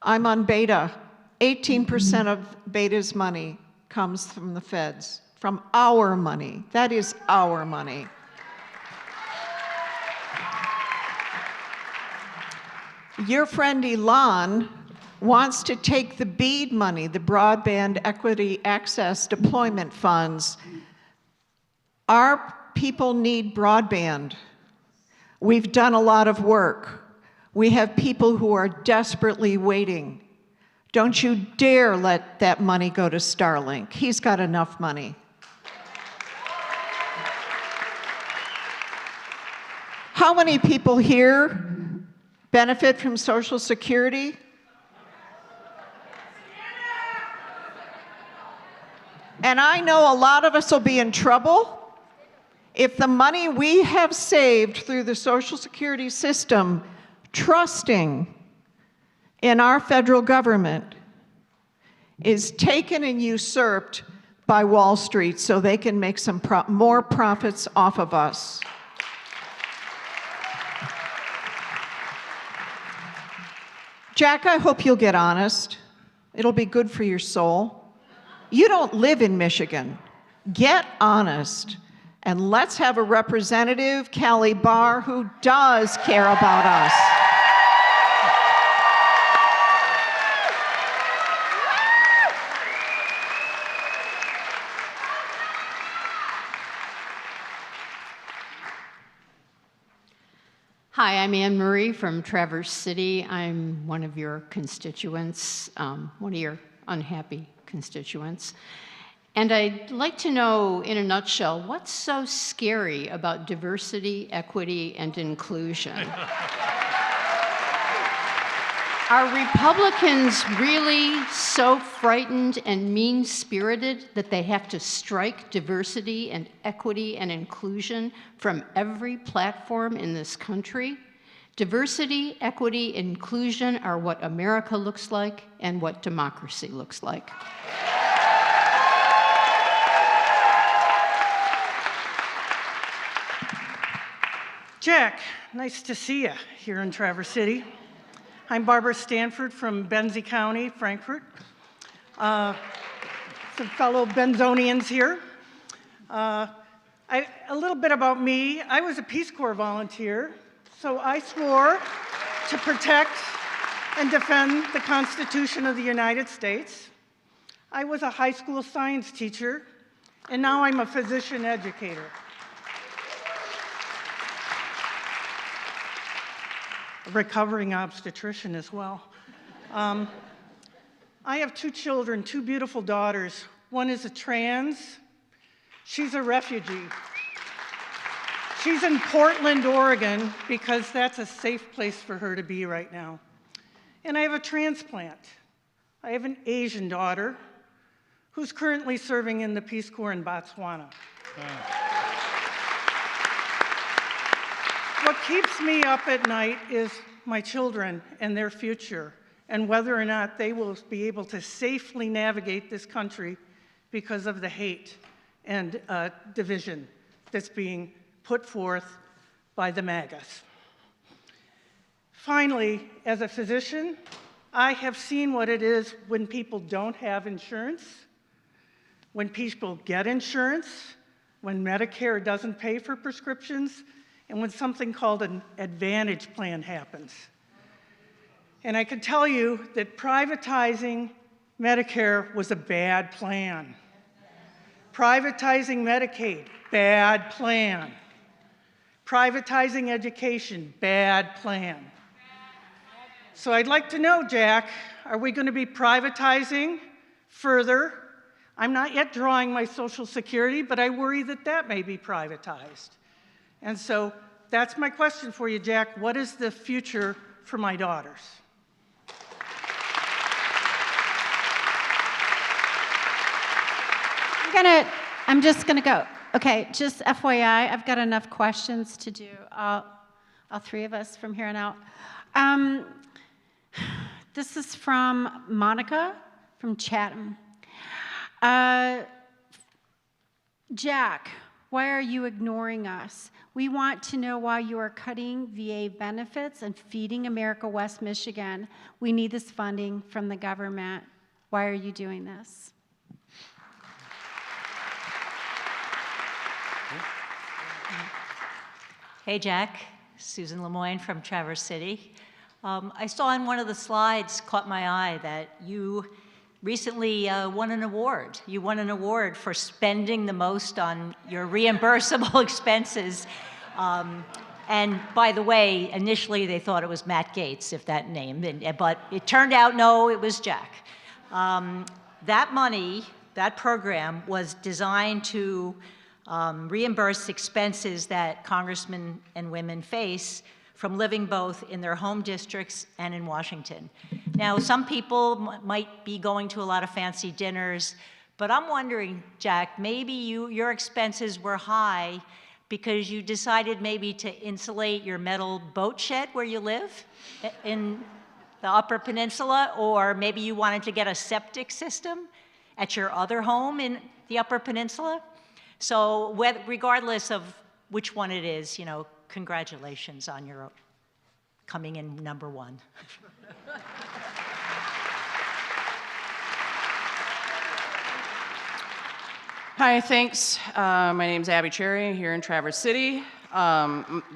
I'm on Beta. 18% of Beta's money comes from the feds, from our money. That is our money. Your friend Elon wants to take the BEAD money, the Broadband Equity Access Deployment Funds. Our people need broadband. We've done a lot of work. We have people who are desperately waiting. Don't you dare let that money go to Starlink. He's got enough money. How many people here benefit from Social Security? And I know a lot of us will be in trouble if the money we have saved through the Social Security system, trusting in our federal government, is taken and usurped by Wall Street so they can make some more profits off of us. Jack, I hope you'll get honest. It'll be good for your soul. You don't live in Michigan. Get honest. And let's have a representative, Callie Barr, who does care about us. Hi, I'm Anne Marie from Traverse City. I'm one of your constituents, one of your unhappy constituents. And I'd like to know, in a nutshell, what's so scary about diversity, equity, and inclusion? Are Republicans really so frightened and mean-spirited that they have to strike diversity and equity and inclusion from every platform in this country? Diversity, equity, inclusion are what America looks like and what democracy looks like. Jack, nice to see you here in Traverse City. I'm Barbara Stanford from Benzie County, Frankfurt. Some fellow Benzonians here. A little bit about me. I was a Peace Corps volunteer, so I swore to protect and defend the Constitution of the United States. I was a high school science teacher, and now I'm a physician educator. A recovering obstetrician as well. I have 2 children, 2 beautiful daughters. One is a trans. She's a refugee. She's in Portland, Oregon, because that's a safe place for her to be right now. And I have a transplant. I have an Asian daughter who's currently serving in the Peace Corps in Botswana. What keeps me up at night is my children and their future, and whether or not they will be able to safely navigate this country because of the hate and division that's being put forth by the MAGAs. Finally, as a physician, I have seen what it is when people don't have insurance, when people get insurance, when Medicare doesn't pay for prescriptions, and when something called an Advantage plan happens. And I can tell you that privatizing Medicare was a bad plan. Privatizing Medicaid, bad plan. Privatizing education, bad plan. So I'd like to know, Jack, are we going to be privatizing further? I'm not yet drawing my Social Security, but I worry that that may be privatized. And so that's my question for you, Jack. What is the future for my daughters? I'm just gonna go. Okay, just FYI, I've got enough questions to do, all 3 of us from here on out. This is from Monica from Chatham. Jack, why are you ignoring us? We want to know why you are cutting VA benefits and feeding America West Michigan. We need this funding from the government. Why are you doing this? Hey, Jack. Susan Lemoyne from Traverse City. I saw on one of the slides, caught my eye, that you recently won an award. You won an award for spending the most on your reimbursable expenses. And by the way, initially they thought it was Matt Gaetz, if that name, but it turned out, no, it was Jack. That money, that program, was designed to reimburse expenses that congressmen and women face from living both in their home districts and in Washington. Now, some people might be going to a lot of fancy dinners, but I'm wondering, Jack, maybe your expenses were high because you decided maybe to insulate your metal boat shed where you live in the Upper Peninsula, or maybe you wanted to get a septic system at your other home in the Upper Peninsula. So regardless of which one it is, you know, congratulations on your coming in #1. Hi, thanks. My name's Abby Cherry here in Traverse City.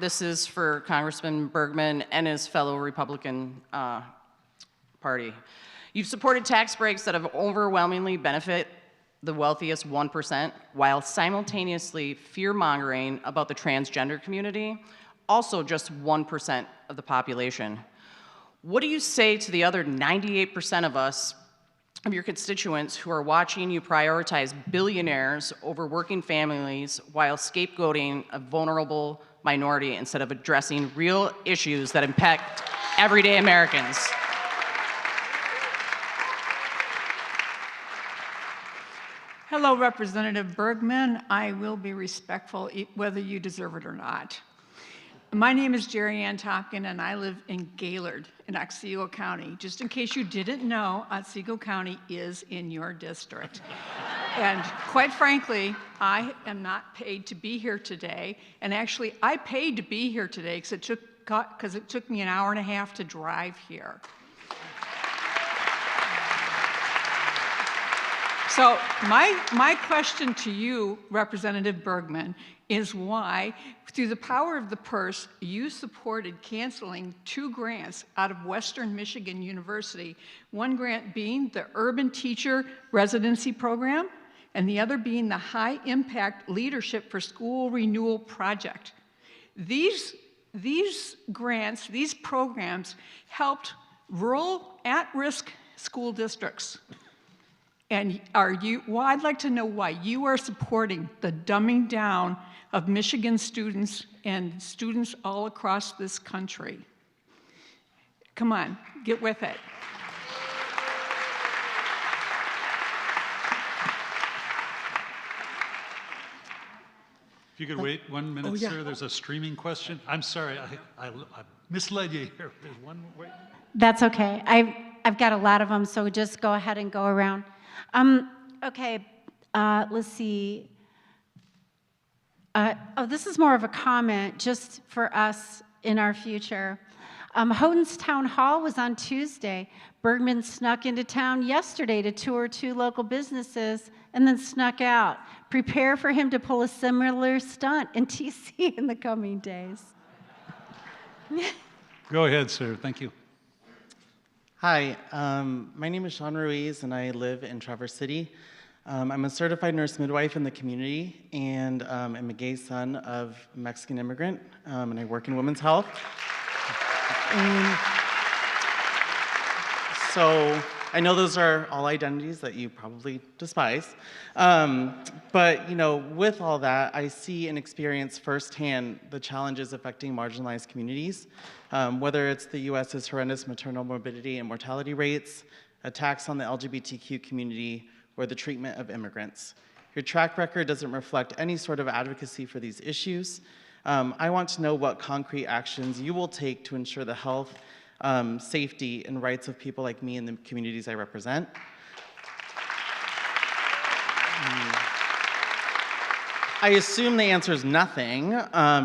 This is for Congressman Bergman and his fellow Republican party. You've supported tax breaks that have overwhelmingly benefit the wealthiest 1%, while simultaneously fear-mongering about the transgender community, also just 1% of the population. What do you say to the other 98% of us, of your constituents, who are watching you prioritize billionaires over working families while scapegoating a vulnerable minority instead of addressing real issues that impact everyday Americans? Hello, Representative Bergman. I will be respectful whether you deserve it or not. My name is Jerry Ann Topkin, and I live in Gaylord in Otsego County. Just in case you didn't know, Otsego County is in your district. And quite frankly, I am not paid to be here today. And actually, I paid to be here today because it took me an hour and a half to drive here. So my question to you, Representative Bergman, is why, through the power of the purse, you supported canceling 2 grants out of Western Michigan University, one grant being the Urban Teacher Residency Program, and the other being the High Impact Leadership for School Renewal Project. These grants, these programs helped rural at-risk school districts. And I'd like to know why you are supporting the dumbing down of Michigan students and students all across this country. Come on, get with it. If you could wait 1 minute, Oh, yeah. sir, there's a streaming question. I'm sorry, I misled you here. There's one, wait. That's okay. I've got a lot of them, so just go ahead and go around. Okay, let's see. This is more of a comment just for us in our future. Houghton's Townhall was on Tuesday. Bergman snuck into town yesterday to tour 2 local businesses and then snuck out. Prepare for him to pull a similar stunt in TC in the coming days. Go ahead, sir. Thank you. Hi, my name is Sean Ruiz, and I live in Traverse City. I'm a certified nurse midwife in the community, and I'm a gay son of a Mexican immigrant, and I work in women's health. So I know those are all identities that you probably despise, but with all that, I see and experience firsthand the challenges affecting marginalized communities, whether it's the U.S.'s horrendous maternal morbidity and mortality rates, attacks on the LGBTQ community, or the treatment of immigrants. Your track record doesn't reflect any sort of advocacy for these issues. I want to know what concrete actions you will take to ensure the health, safety, and rights of people like me and the communities I represent. I assume the answer is nothing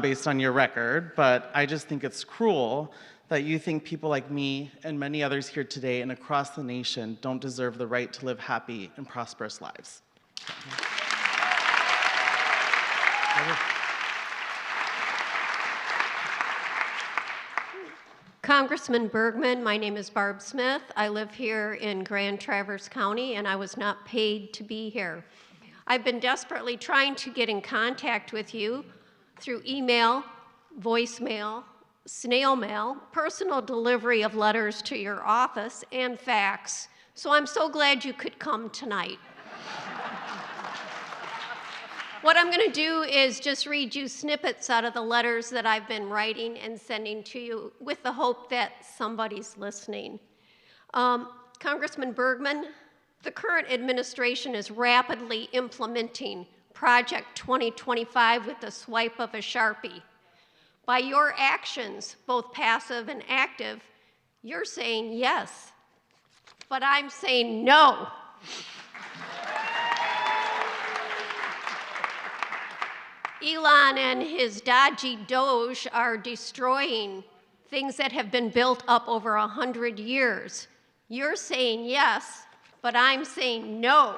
based on your record, but I just think it's cruel that you think people like me and many others here today and across the nation don't deserve the right to live happy and prosperous lives. Congressman Bergman, my name is Barb Smith. I live here in Grand Traverse County, and I was not paid to be here. I've been desperately trying to get in contact with you through email, voicemail, snail mail, personal delivery of letters to your office, and fax. So I'm so glad you could come tonight. What I'm going to do is just read you snippets out of the letters that I've been writing and sending to you with the hope that somebody's listening. Congressman Bergman, the current administration is rapidly implementing Project 2025 with the swipe of a Sharpie. By your actions, both passive and active, you're saying yes, but I'm saying no. Elon and his dodgy Doge are destroying things that have been built up over 100 years. You're saying yes, but I'm saying no.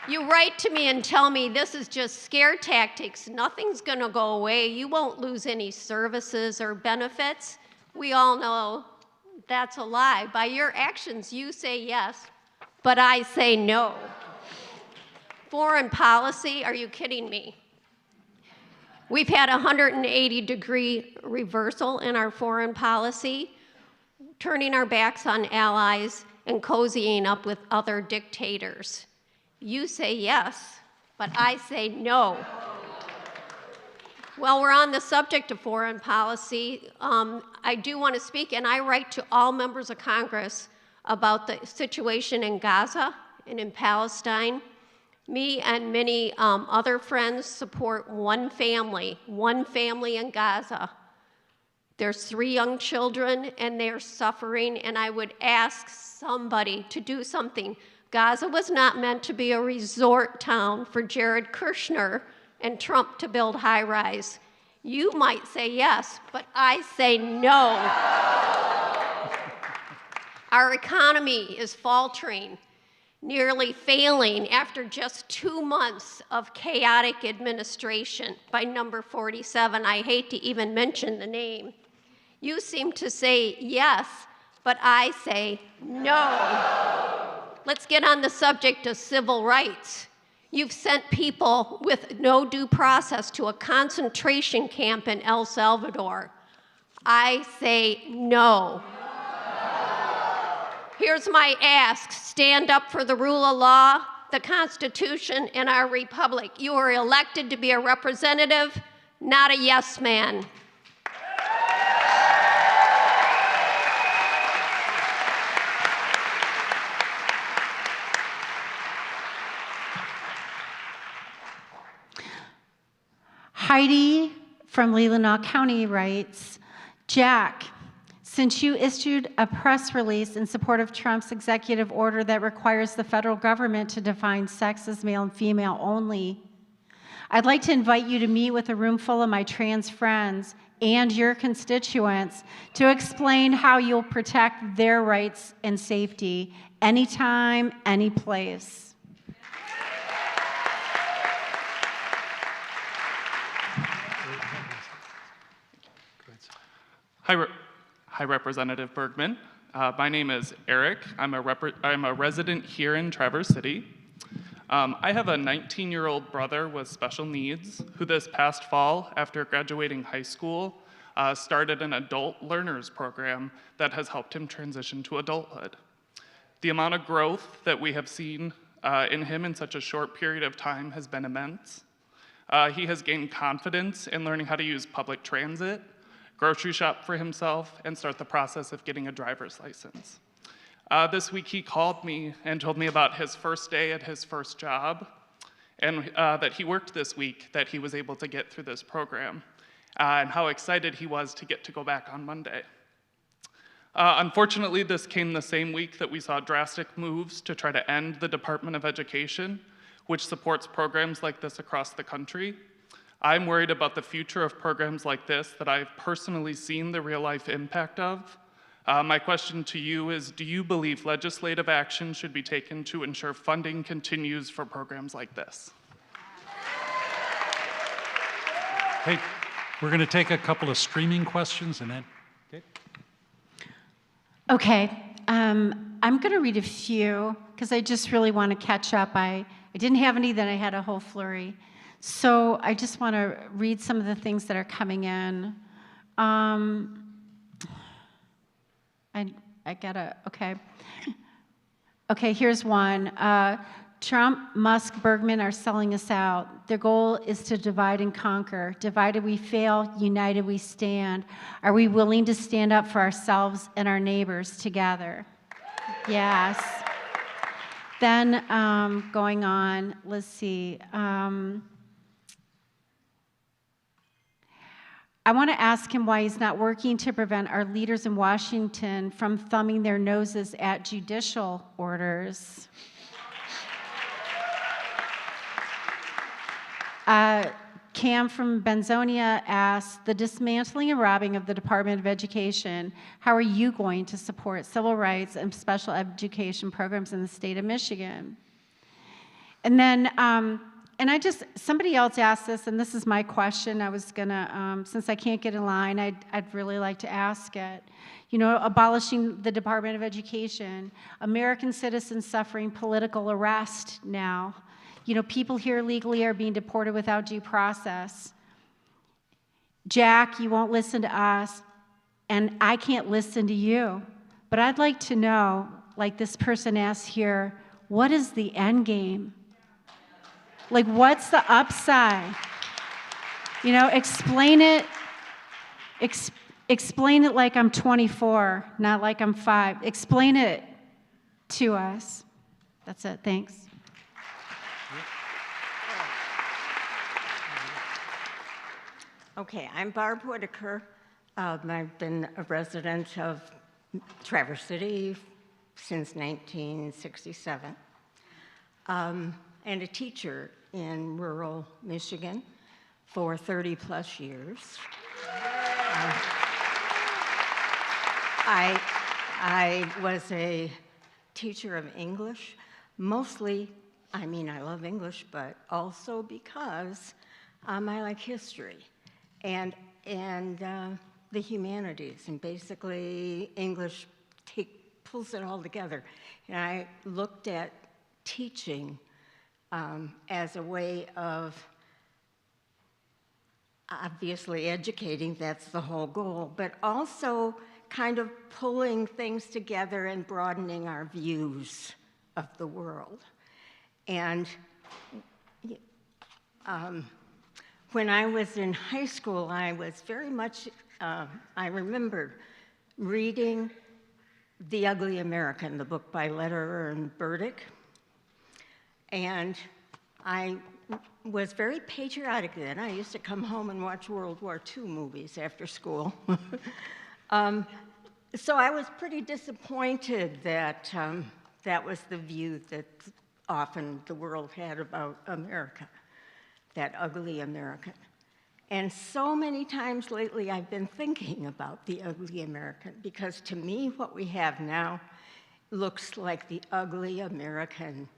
You write to me and tell me this is just scare tactics. Nothing's going to go away. You won't lose any services or benefits. We all know that's a lie. By your actions, you say yes, but I say no. Foreign policy, are you kidding me? We've had a 180-degree reversal in our foreign policy, turning our backs on allies and cozying up with other dictators. You say yes, but I say no. While we're on the subject of foreign policy, I do want to speak, and I write to all members of Congress about the situation in Gaza and in Palestine. Me and many other friends support one family in Gaza. There's 3 young children, and they're suffering, and I would ask somebody to do something. Gaza was not meant to be a resort town for Jared Kushner and Trump to build high-rise. You might say yes, but I say no. Our economy is faltering, nearly failing after just 2 months of chaotic administration by number 47. I hate to even mention the name. You seem to say yes, but I say no. Let's get on the subject of civil rights. You've sent people with no due process to a concentration camp in El Salvador. I say no. Here's my ask. Stand up for the rule of law, the Constitution, and our republic. You are elected to be a representative, not a yes man. Heidi from Leelanau County writes, Jack, since you issued a press release in support of Trump's executive order that requires the federal government to define sex as male and female only, I'd like to invite you to meet with a room full of my trans friends and your constituents to explain how you'll protect their rights and safety anytime, any place. Hi, Representative Bergman. My name is Eric. I'm a resident here in Traverse City. I have a 19-year-old brother with special needs who this past fall, after graduating high school, started an adult learners program that has helped him transition to adulthood. The amount of growth that we have seen in him in such a short period of time has been immense. He has gained confidence in learning how to use public transit, grocery shop for himself, and start the process of getting a driver's license. This week he called me and told me about his first day at his first job, and that he worked this week, that he was able to get through this program, and how excited he was to get to go back on Monday. Unfortunately, this came the same week that we saw drastic moves to try to end the Department of Education, which supports programs like this across the country. I'm worried about the future of programs like this that I've personally seen the real-life impact of. My question to you is, do you believe legislative action should be taken to ensure funding continues for programs like this? Hey, we're going to take a couple of streaming questions and then. Okay, I'm going to read a few because I just really want to catch up. I didn't have any, then I had a whole flurry. So I just want to read some of the things that are coming in. I gotta, okay. Okay, here's one. Trump, Musk, Bergman are selling us out. Their goal is to divide and conquer. Divided we fail, united we stand. Are we willing to stand up for ourselves and our neighbors together? Yes. Then going on, let's see. I want to ask him why he's not working to prevent our leaders in Washington from thumbing their noses at judicial orders. Cam from Benzonia asked, the dismantling and robbing of the Department of Education, how are you going to support civil rights and special education programs in the state of Michigan? And then, somebody else asked this, and this is my question. I was gonna, since I can't get in line, I'd really like to ask it. You know, abolishing the Department of Education, American citizens suffering political arrest now. You know, people here legally are being deported without due process. Jack, you won't listen to us, and I can't listen to you. But I'd like to know, like this person asked here, what is the end game? Like, what's the upside? You know, explain it. Explain it like I'm 24, not like I'm 5. Explain it to us. That's it. Thanks. Okay, I'm Barb Whitaker. I've been a resident of Traverse City since 1967, and a teacher in rural Michigan for 30 plus years. I was a teacher of English, mostly, I mean, I love English, but also because I like history and the humanities, and basically English pulls it all together. And I looked at teaching as a way of obviously educating, that's the whole goal, but also kind of pulling things together and broadening our views of the world. And when I was in high school, I was very much, I remember reading The Ugly American, the book by Lederer and Burdick, and I was very patriotic then. I used to come home and watch World War II movies after school. So I was pretty disappointed that that was the view that often the world had about America, that ugly American. And so many times lately I've been thinking about the ugly American, because to me what we have now looks like the ugly American.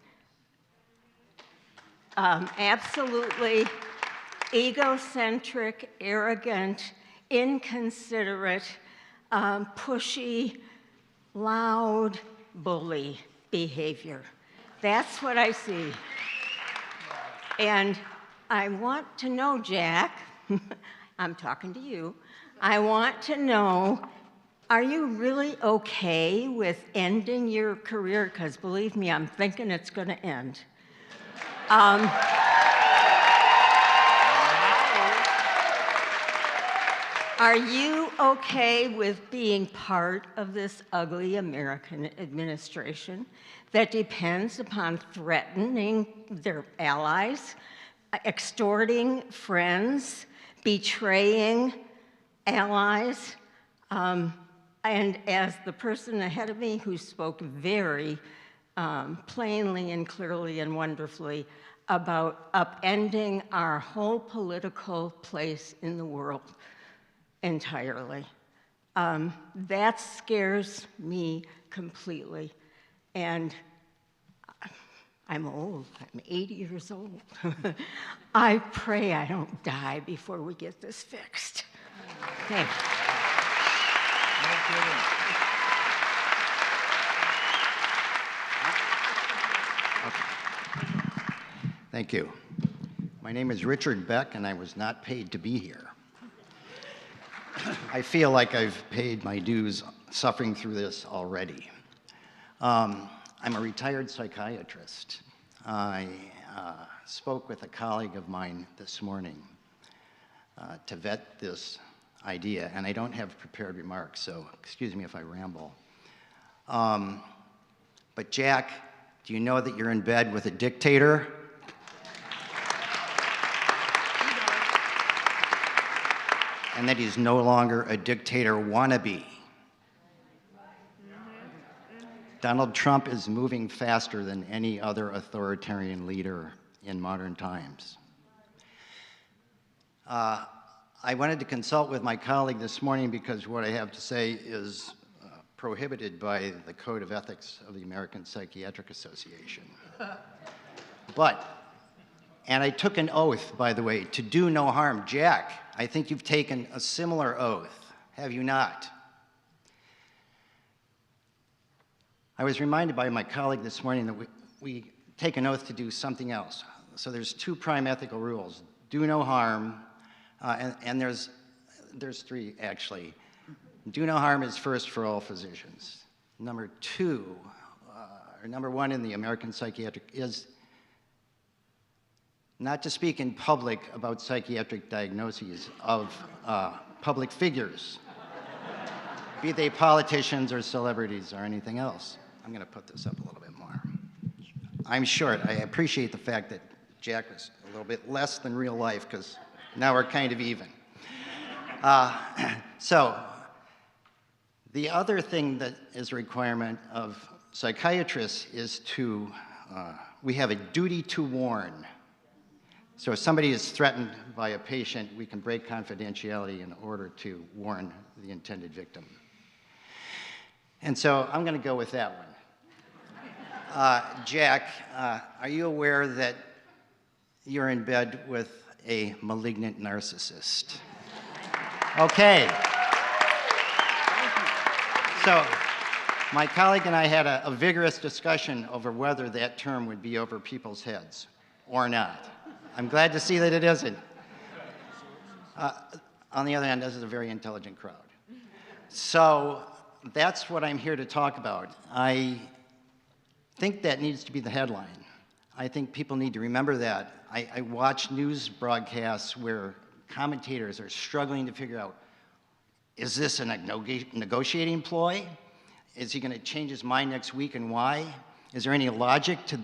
Absolutely egocentric, arrogant, inconsiderate, pushy, loud, bully behavior. That's what I see. And I want to know, Jack, I'm talking to you, I want to know, are you really okay with ending your career? Because believe me, I'm thinking it's going to end. Are you okay with being part of this ugly American administration that depends upon threatening their allies, extorting friends, betraying allies? And as the person ahead of me who spoke very plainly and clearly and wonderfully about upending our whole political place in the world entirely. That scares me completely. And I'm old, I'm 80 years old. I pray I don't die before we get this fixed. Thanks. Thank you. My name is Richard Beck, and I was not paid to be here. I feel like I've paid my dues suffering through this already. I'm a retired psychiatrist. I spoke with a colleague of mine this morning to vet this idea, and I don't have prepared remarks, so excuse me if I ramble. But Jack, do you know that you're in bed with a dictator? And that he's no longer a dictator wannabe. Donald Trump is moving faster than any other authoritarian leader in modern times. I wanted to consult with my colleague this morning because what I have to say is prohibited by the Code of Ethics of the American Psychiatric Association. And I took an oath, by the way, to do no harm. Jack, I think you've taken a similar oath, have you not? I was reminded by my colleague this morning that we take an oath to do something else. So there's two prime ethical rules: do no harm, and there's there's three actually. Do no harm is first for all physicians. Number two, or number one in the American Psychiatric is not to speak in public about psychiatric diagnoses of public figures, be they politicians or celebrities or anything else. I'm going to put this up a little bit more. I'm short. I appreciate the fact that Jack was a little bit less than real life because now we're kind of even. So the other thing that is a requirement of psychiatrists is to, we have a duty to warn. So if somebody is threatened by a patient, we can break confidentiality in order to warn the intended victim. And so I'm going to go with that one. Jack, are you aware that you're in bed with a malignant narcissist? Okay. So my colleague and I had a vigorous discussion over whether that term would be over people's heads or not. I'm glad to see that it isn't. On the other hand, this is a very intelligent crowd. So that's what I'm here to talk about. I think that needs to be the headline. I think people need to remember that. I watch news broadcasts where commentators are struggling to figure out, is this a negotiating ploy? Is he going to change his mind next week and why? Is there any logic to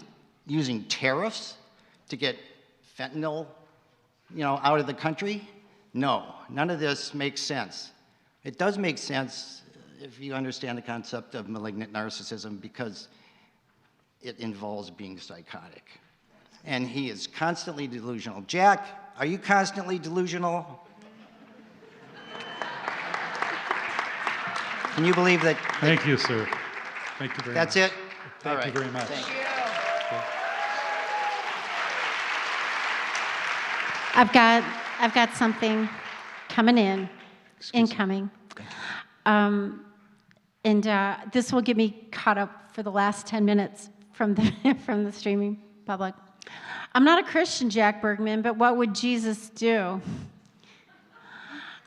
using tariffs to get fentanyl, out of the country? No, none of this makes sense. It does make sense if you understand the concept of malignant narcissism because it involves being psychotic. And he is constantly delusional. Jack, are you constantly delusional? Can you believe that? Thank you, sir. Thank you very much. That's it? Thank you very much. Thank you. I've got something coming in, incoming. This will get me caught up for the last 10 minutes from the streaming public. I'm not a Christian, Jack Bergman, but what would Jesus do?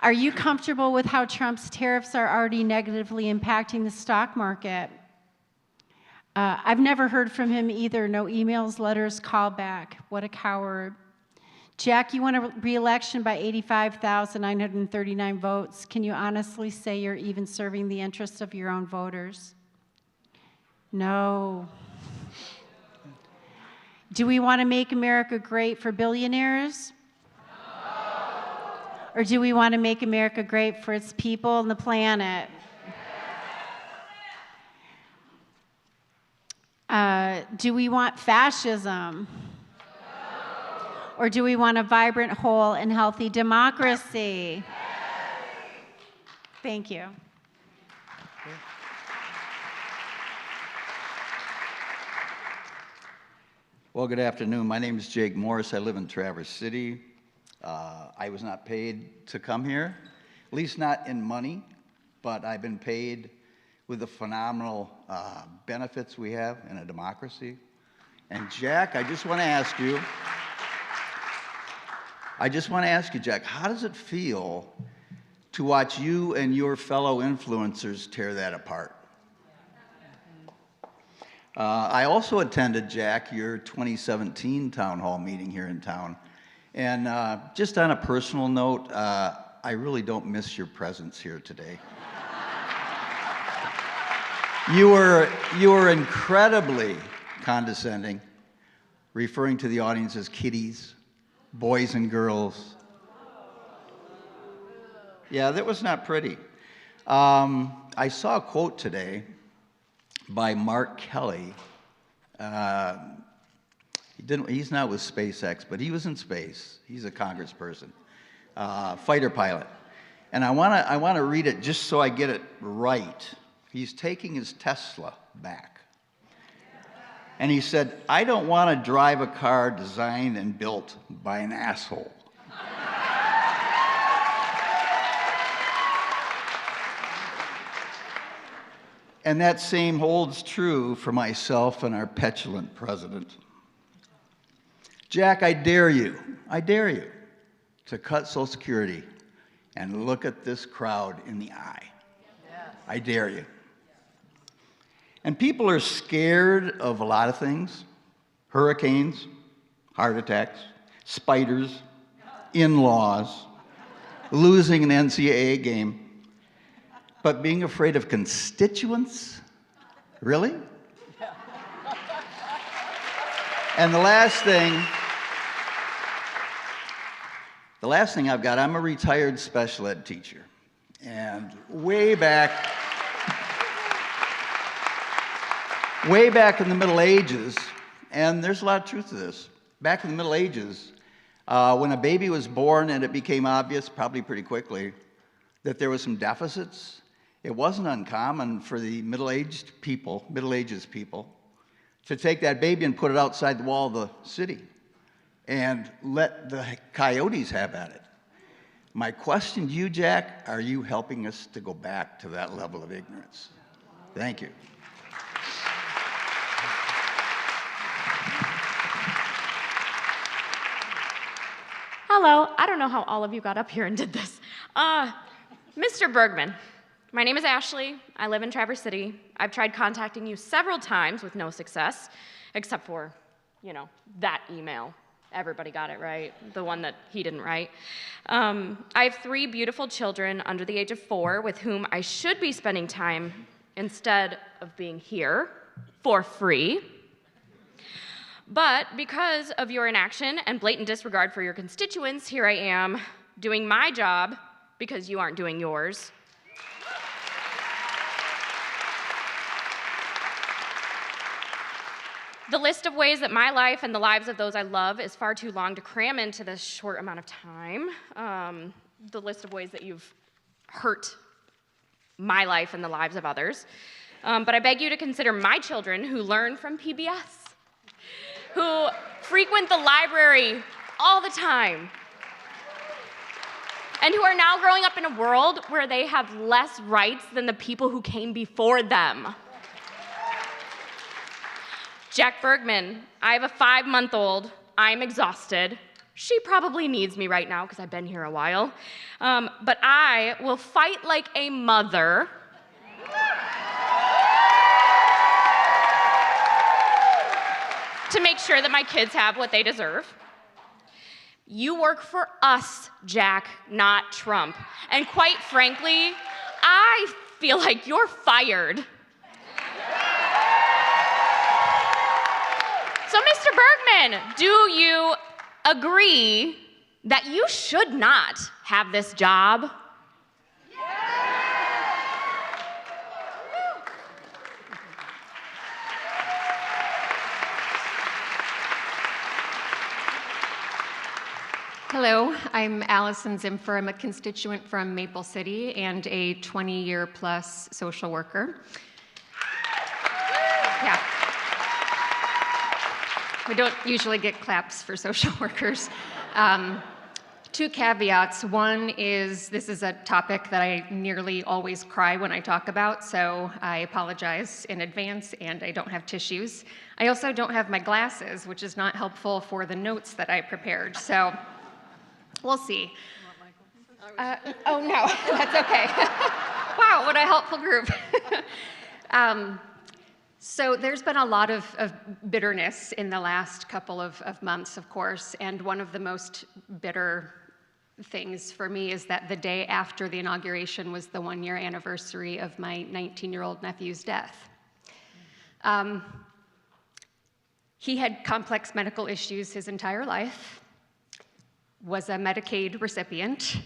Are you comfortable with how Trump's tariffs are already negatively impacting the stock market? I've never heard from him either. No emails, letters, call back. What a coward. Jack, you won a re-election by 85,939 votes. Can you honestly say you're even serving the interests of your own voters? No. Do we want to make America great for billionaires? Or do we want to make America great for its people and the planet? Do we want fascism? Or do we want a vibrant, whole, and healthy democracy? Thank you. Well, good afternoon. My name is Jake Morris. I live in Traverse City. I was not paid to come here, at least not in money, but I've been paid with the phenomenal benefits we have in a democracy. And Jack, I just want to ask you, Jack, how does it feel to watch you and your fellow influencers tear that apart? I also attended, Jack, your 2017 Town Hall meeting here in town. And just on a personal note, I really don't miss your presence here today. You were incredibly condescending, referring to the audience as kiddies, boys and girls. Yeah, that was not pretty. I saw a quote today by Mark Kelly. He's not with SpaceX, but he was in space. He's a congressperson, fighter pilot. And I want to read it just so I get it right. He's taking his Tesla back. And he said, "I don't want to drive a car designed and built by an asshole." And that same holds true for myself and our petulant president. Jack, I dare you to cut Social Security and look at this crowd in the eye. I dare you. And people are scared of a lot of things: hurricanes, heart attacks, spiders, in-laws, losing an NCAA game. But being afraid of constituents? Really? And the last thing I've got, I'm a retired special ed teacher. And way back in the Middle Ages, and there's a lot of truth to this, back in the Middle Ages, when a baby was born and it became obvious, probably pretty quickly, that there was some deficits, it wasn't uncommon for the Middle Ages people, to take that baby and put it outside the wall of the city and let the coyotes have at it. My question to you, Jack, are you helping us to go back to that level of ignorance? Thank you. Hello, I don't know how all of you got up here and did this. Mr. Bergman, my name is Ashley. I live in Traverse City. I've tried contacting you several times with no success, except for, you know, that email. Everybody got it right, the one that he didn't write. I have 3 beautiful children under the age of 4 with whom I should be spending time instead of being here for free. But because of your inaction and blatant disregard for your constituents, here I am doing my job because you aren't doing yours. The list of ways that my life and the lives of those I love is far too long to cram into this short amount of time. The list of ways that you've hurt my life and the lives of others. But I beg you to consider my children who learn from PBS, who frequent the library all the time, and who are now growing up in a world where they have less rights than the people who came before them. Jack Bergman, I have a 5-month-old. I'm exhausted. She probably needs me right now because I've been here a while. But I will fight like a mother to make sure that my kids have what they deserve. You work for us, Jack, not Trump. And quite frankly, I feel like you're fired. So, Mr. Bergman, do you agree that you should not have this job? Hello, I'm Allison Zimfer. I'm a constituent from Maple City and a 20-year-plus social worker. Yeah. We don't usually get claps for social workers. 2 caveats. One is this is a topic that I nearly always cry when I talk about, so I apologize in advance, and I don't have tissues. I also don't have my glasses, which is not helpful for the notes that I prepared, so we'll see. Oh, no, that's okay. Wow, what a helpful group. So there's been a lot of bitterness in the last couple of months, of course, and one of the most bitter things for me is that the day after the inauguration was the 1-year anniversary of my 19-year-old nephew's death. He had complex medical issues his entire life, was a Medicaid recipient,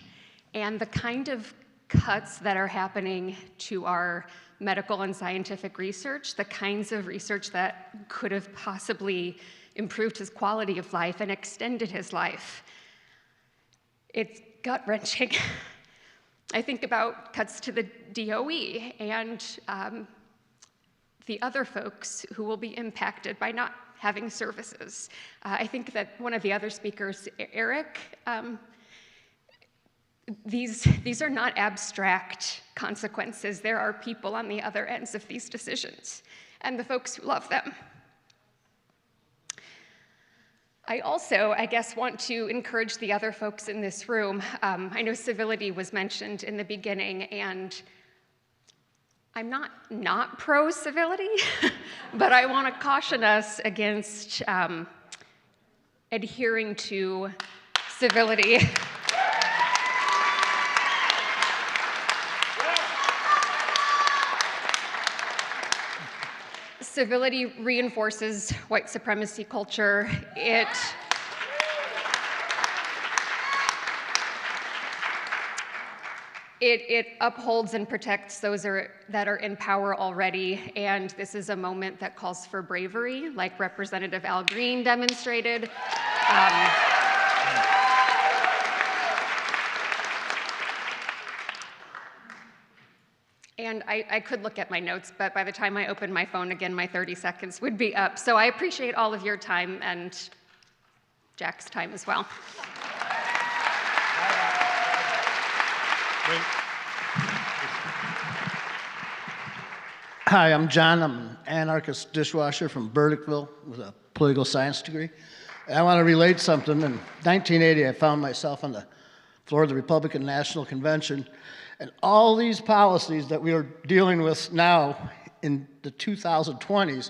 and the kind of cuts that are happening to our medical and scientific research, the kinds of research that could have possibly improved his quality of life and extended his life. It's gut-wrenching. I think about cuts to the DOE and the other folks who will be impacted by not having services. I think that one of the other speakers, Eric, these are not abstract consequences. There are people on the other ends of these decisions, and the folks who love them. I also, I guess, want to encourage the other folks in this room. I know civility was mentioned in the beginning, and I'm not pro-civility, but I want to caution us against adhering to civility. Civility reinforces white supremacy culture. It upholds and protects those that are in power already, and this is a moment that calls for bravery, like Representative Al Green demonstrated. And I could look at my notes, but by the time I open my phone again, my 30 seconds would be up. So I appreciate all of your time and Jack's time as well. Hi, I'm John. I'm an anarchist dishwasher from Burdickville with a political science degree. And I want to relate something. In 1980, I found myself on the floor of the Republican National Convention, and all these policies that we are dealing with now in the 2020s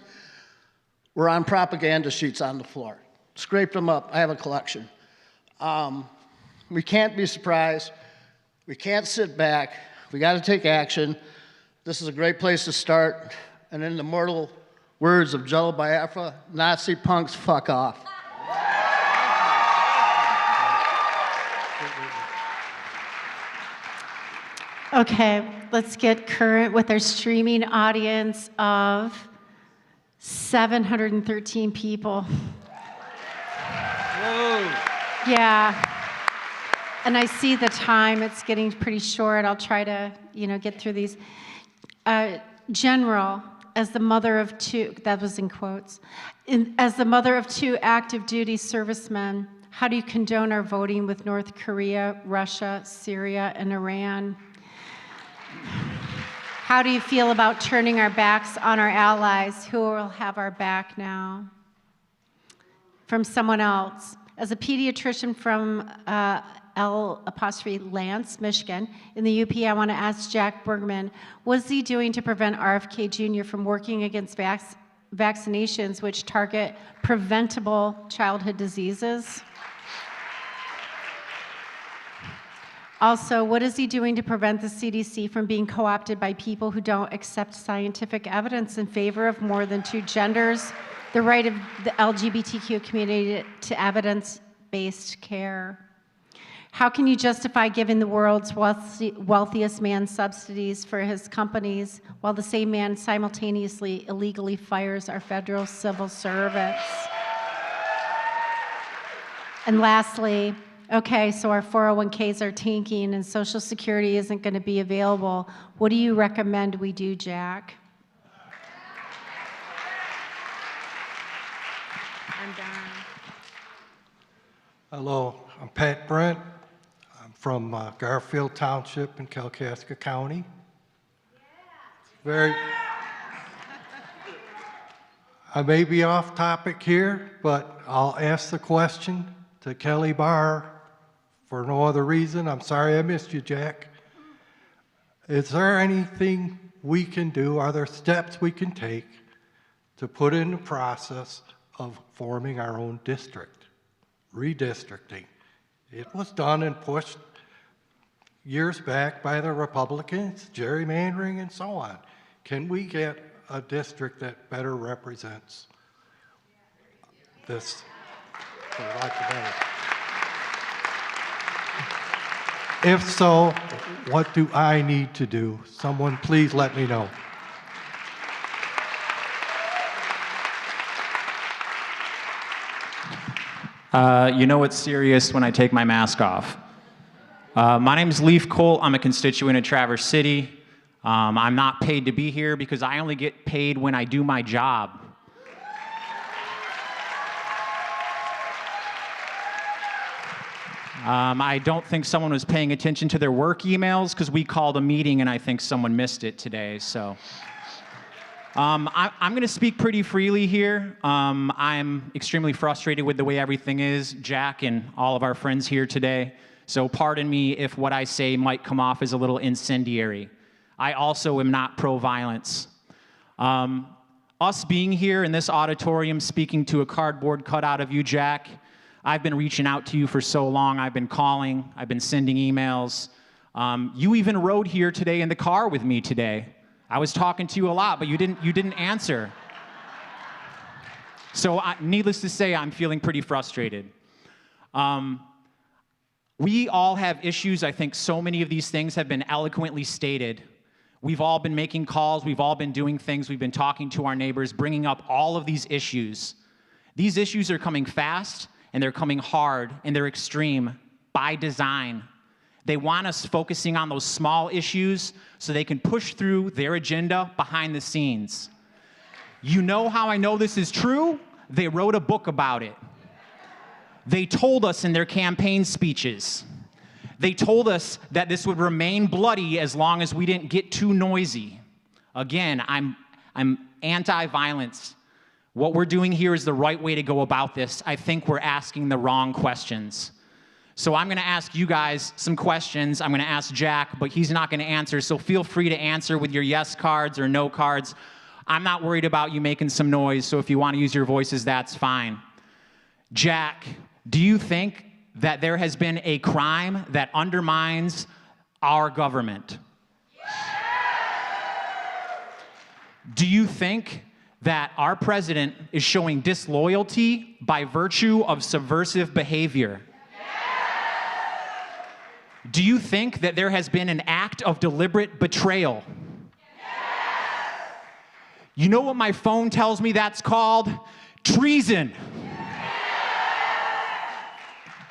were on propaganda sheets on the floor. Scraped them up. I have a collection. We can't be surprised. We can't sit back. We got to take action. This is a great place to start. And in the immortal words of Jello Biafra, Nazi punks, fuck off. Okay, let's get current with our streaming audience of 713 people. Whoa. Yeah. And I see the time, it's getting pretty short. I'll try to, get through these. General, as the mother of two, that was in quotes, as the mother of two active duty servicemen, how do you condone our voting with North Korea, Russia, Syria, and Iran? How do you feel about turning our backs on our allies? Who will have our back now? From someone else. As a pediatrician from L'(Lance, Michigan, in the UP, I want to ask Jack Bergman, what is he doing to prevent RFK Jr. from working against vaccinations which target preventable childhood diseases? Also, what is he doing to prevent the CDC from being co-opted by people who don't accept scientific evidence in favor of more than two genders, the right of the LGBTQ community to evidence-based care? How can you justify giving the world's wealthiest man subsidies for his companies while the same man simultaneously illegally fires our federal civil servants? And lastly, okay, so our 401ks are tanking and Social Security isn't going to be available. What do you recommend we do, Jack? I'm done. Hello, I'm Pat Brent. I'm from Garfield Township in Kalkaska County. I may be off topic here, but I'll ask the question to Kelly Barr for no other reason. I'm sorry I missed you, Jack. Is there anything we can do? Are there steps we can take to put in the process of forming our own district, redistricting? It was done and pushed years back by the Republicans, gerrymandering and so on. Can we get a district that better represents this, for lack of better? If so, what do I need to do? Someone please let me know. You know it's serious when I take my mask off. My name's Leaf Colt. I'm a constituent of Traverse City. I'm not paid to be here because I only get paid when I do my job. I don't think someone was paying attention to their work emails because we called a meeting and I think someone missed it today, so. I'm going to speak pretty freely here. I'm extremely frustrated with the way everything is, Jack and all of our friends here today. So pardon me if what I say might come off as a little incendiary. I also am not pro-violence. Us being here in this auditorium speaking to a cardboard cutout of you, Jack, I've been reaching out to you for so long. I've been calling. I've been sending emails. You even rode here today in the car with me today. I was talking to you a lot, but you didn't answer. So needless to say, I'm feeling pretty frustrated. We all have issues. I think so many of these things have been eloquently stated. We've all been making calls. We've all been doing things. We've been talking to our neighbors, bringing up all of these issues. These issues are coming fast, and they're coming hard, and they're extreme by design. They want us focusing on those small issues so they can push through their agenda behind the scenes. You know how I know this is true? They wrote a book about it. They told us in their campaign speeches. They told us that this would remain bloody as long as we didn't get too noisy. Again, I'm anti-violence. What we're doing here is the right way to go about this. I think we're asking the wrong questions. So I'm going to ask you guys some questions. I'm going to ask Jack, but he's not going to answer, so feel free to answer with your yes cards or no cards. I'm not worried about you making some noise, so if you want to use your voices, that's fine. Jack, do you think that there has been a crime that undermines our government? Do you think that our president is showing disloyalty by virtue of subversive behavior? Do you think that there has been an act of deliberate betrayal? You know what my phone tells me that's called? Treason.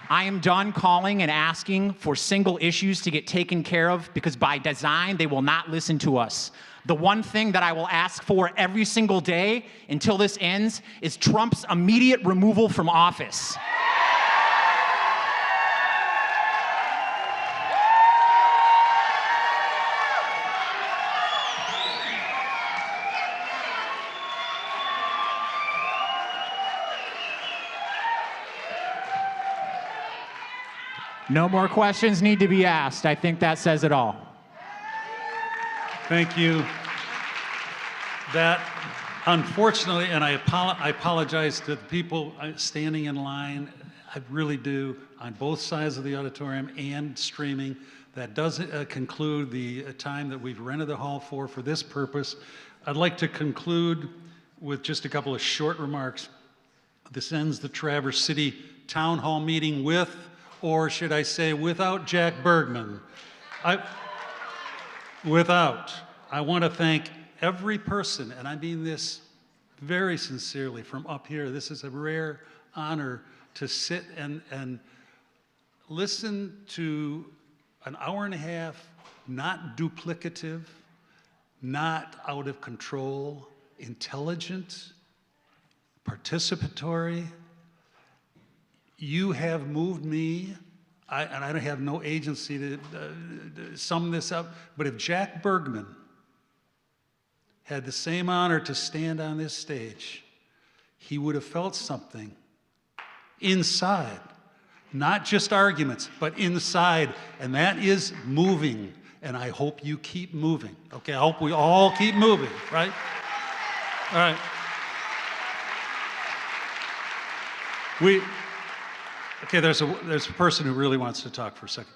I am done calling and asking for single issues to get taken care of because by design, they will not listen to us. The one thing that I will ask for every single day until this ends is Trump's immediate removal from office. No more questions need to be asked. I think that says it all. Thank you. That, unfortunately, and I apologize to the people standing in line, I really do, on both sides of the auditorium and streaming. That does conclude the time that we've rented the hall for this purpose. I'd like to conclude with just a couple of short remarks. This ends the Traverse City Town Hall meeting with, or should I say without, Jack Bergman. I want to thank every person, and I mean this very sincerely from up here. This is a rare honor to sit and listen to an hour and a half, not duplicative, not out of control, intelligent, participatory. You have moved me, and I have no agency to sum this up, but if Jack Bergman had the same honor to stand on this stage, he would have felt something inside, not just arguments, but inside, and that is moving, and I hope you keep moving. Okay, I hope we all keep moving, right? All right. Okay, there's a person who really wants to talk for a second.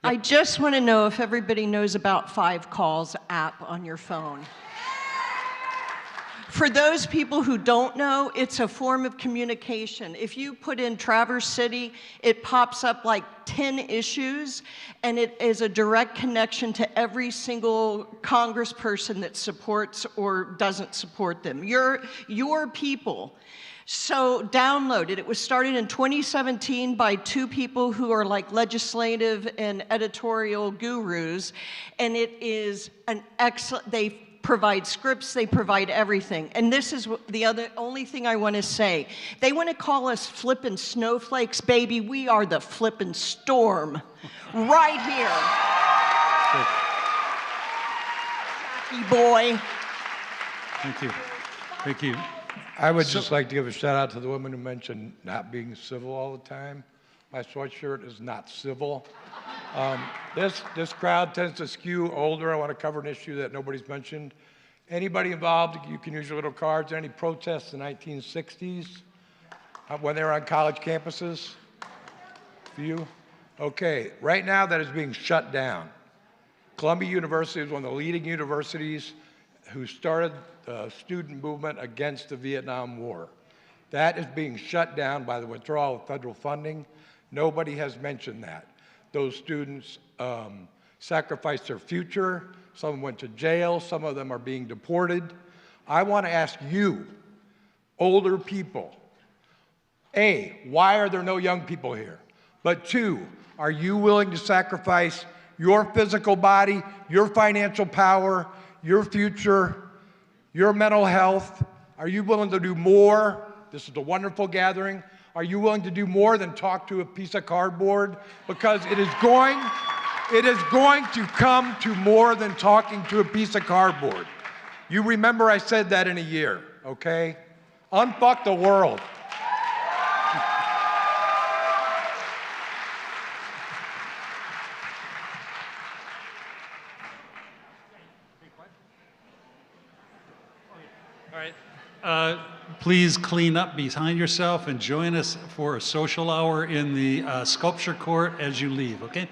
I just want to know if everybody knows about 5 Calls app on your phone. For those people who don't know, it's a form of communication. If you put in Traverse City, it pops up like 10 issues, and it is a direct connection to every single congressperson that supports or doesn't support them. Your people. So download it. It was started in 2017 by 2 people who are like legislative and editorial gurus, and it is an excellent, they provide scripts, they provide everything. And this is the only thing I want to say. They want to call us flippin' snowflakes, baby. We are the flippin' storm right here. lucky boy. Thank you. Thank you. I would just like to give a shout out to the woman who mentioned not being civil all the time. My sweatshirt is not civil. This crowd tends to skew older. I want to cover an issue that nobody's mentioned. Anybody involved, you can use your little cards. Any protests in the 1960s when they were on college campuses? For you? Okay, right now that is being shut down. Columbia University is one of the leading universities who started the student movement against the Vietnam War. That is being shut down by the withdrawal of federal funding. Nobody has mentioned that. Those students sacrificed their future. Some of them went to jail. Some of them are being deported. I want to ask you, older people, A, why are there no young people here? But two, are you willing to sacrifice your physical body, your financial power, your future, your mental health? Are you willing to do more? This is a wonderful gathering. Are you willing to do more than talk to a piece of cardboard? Because it is going to come to more than talking to a piece of cardboard. You remember I said that in a year, okay? Unfuck the world. All right. Please clean up behind yourself and join us for a social hour in the sculpture court as you leave, okay?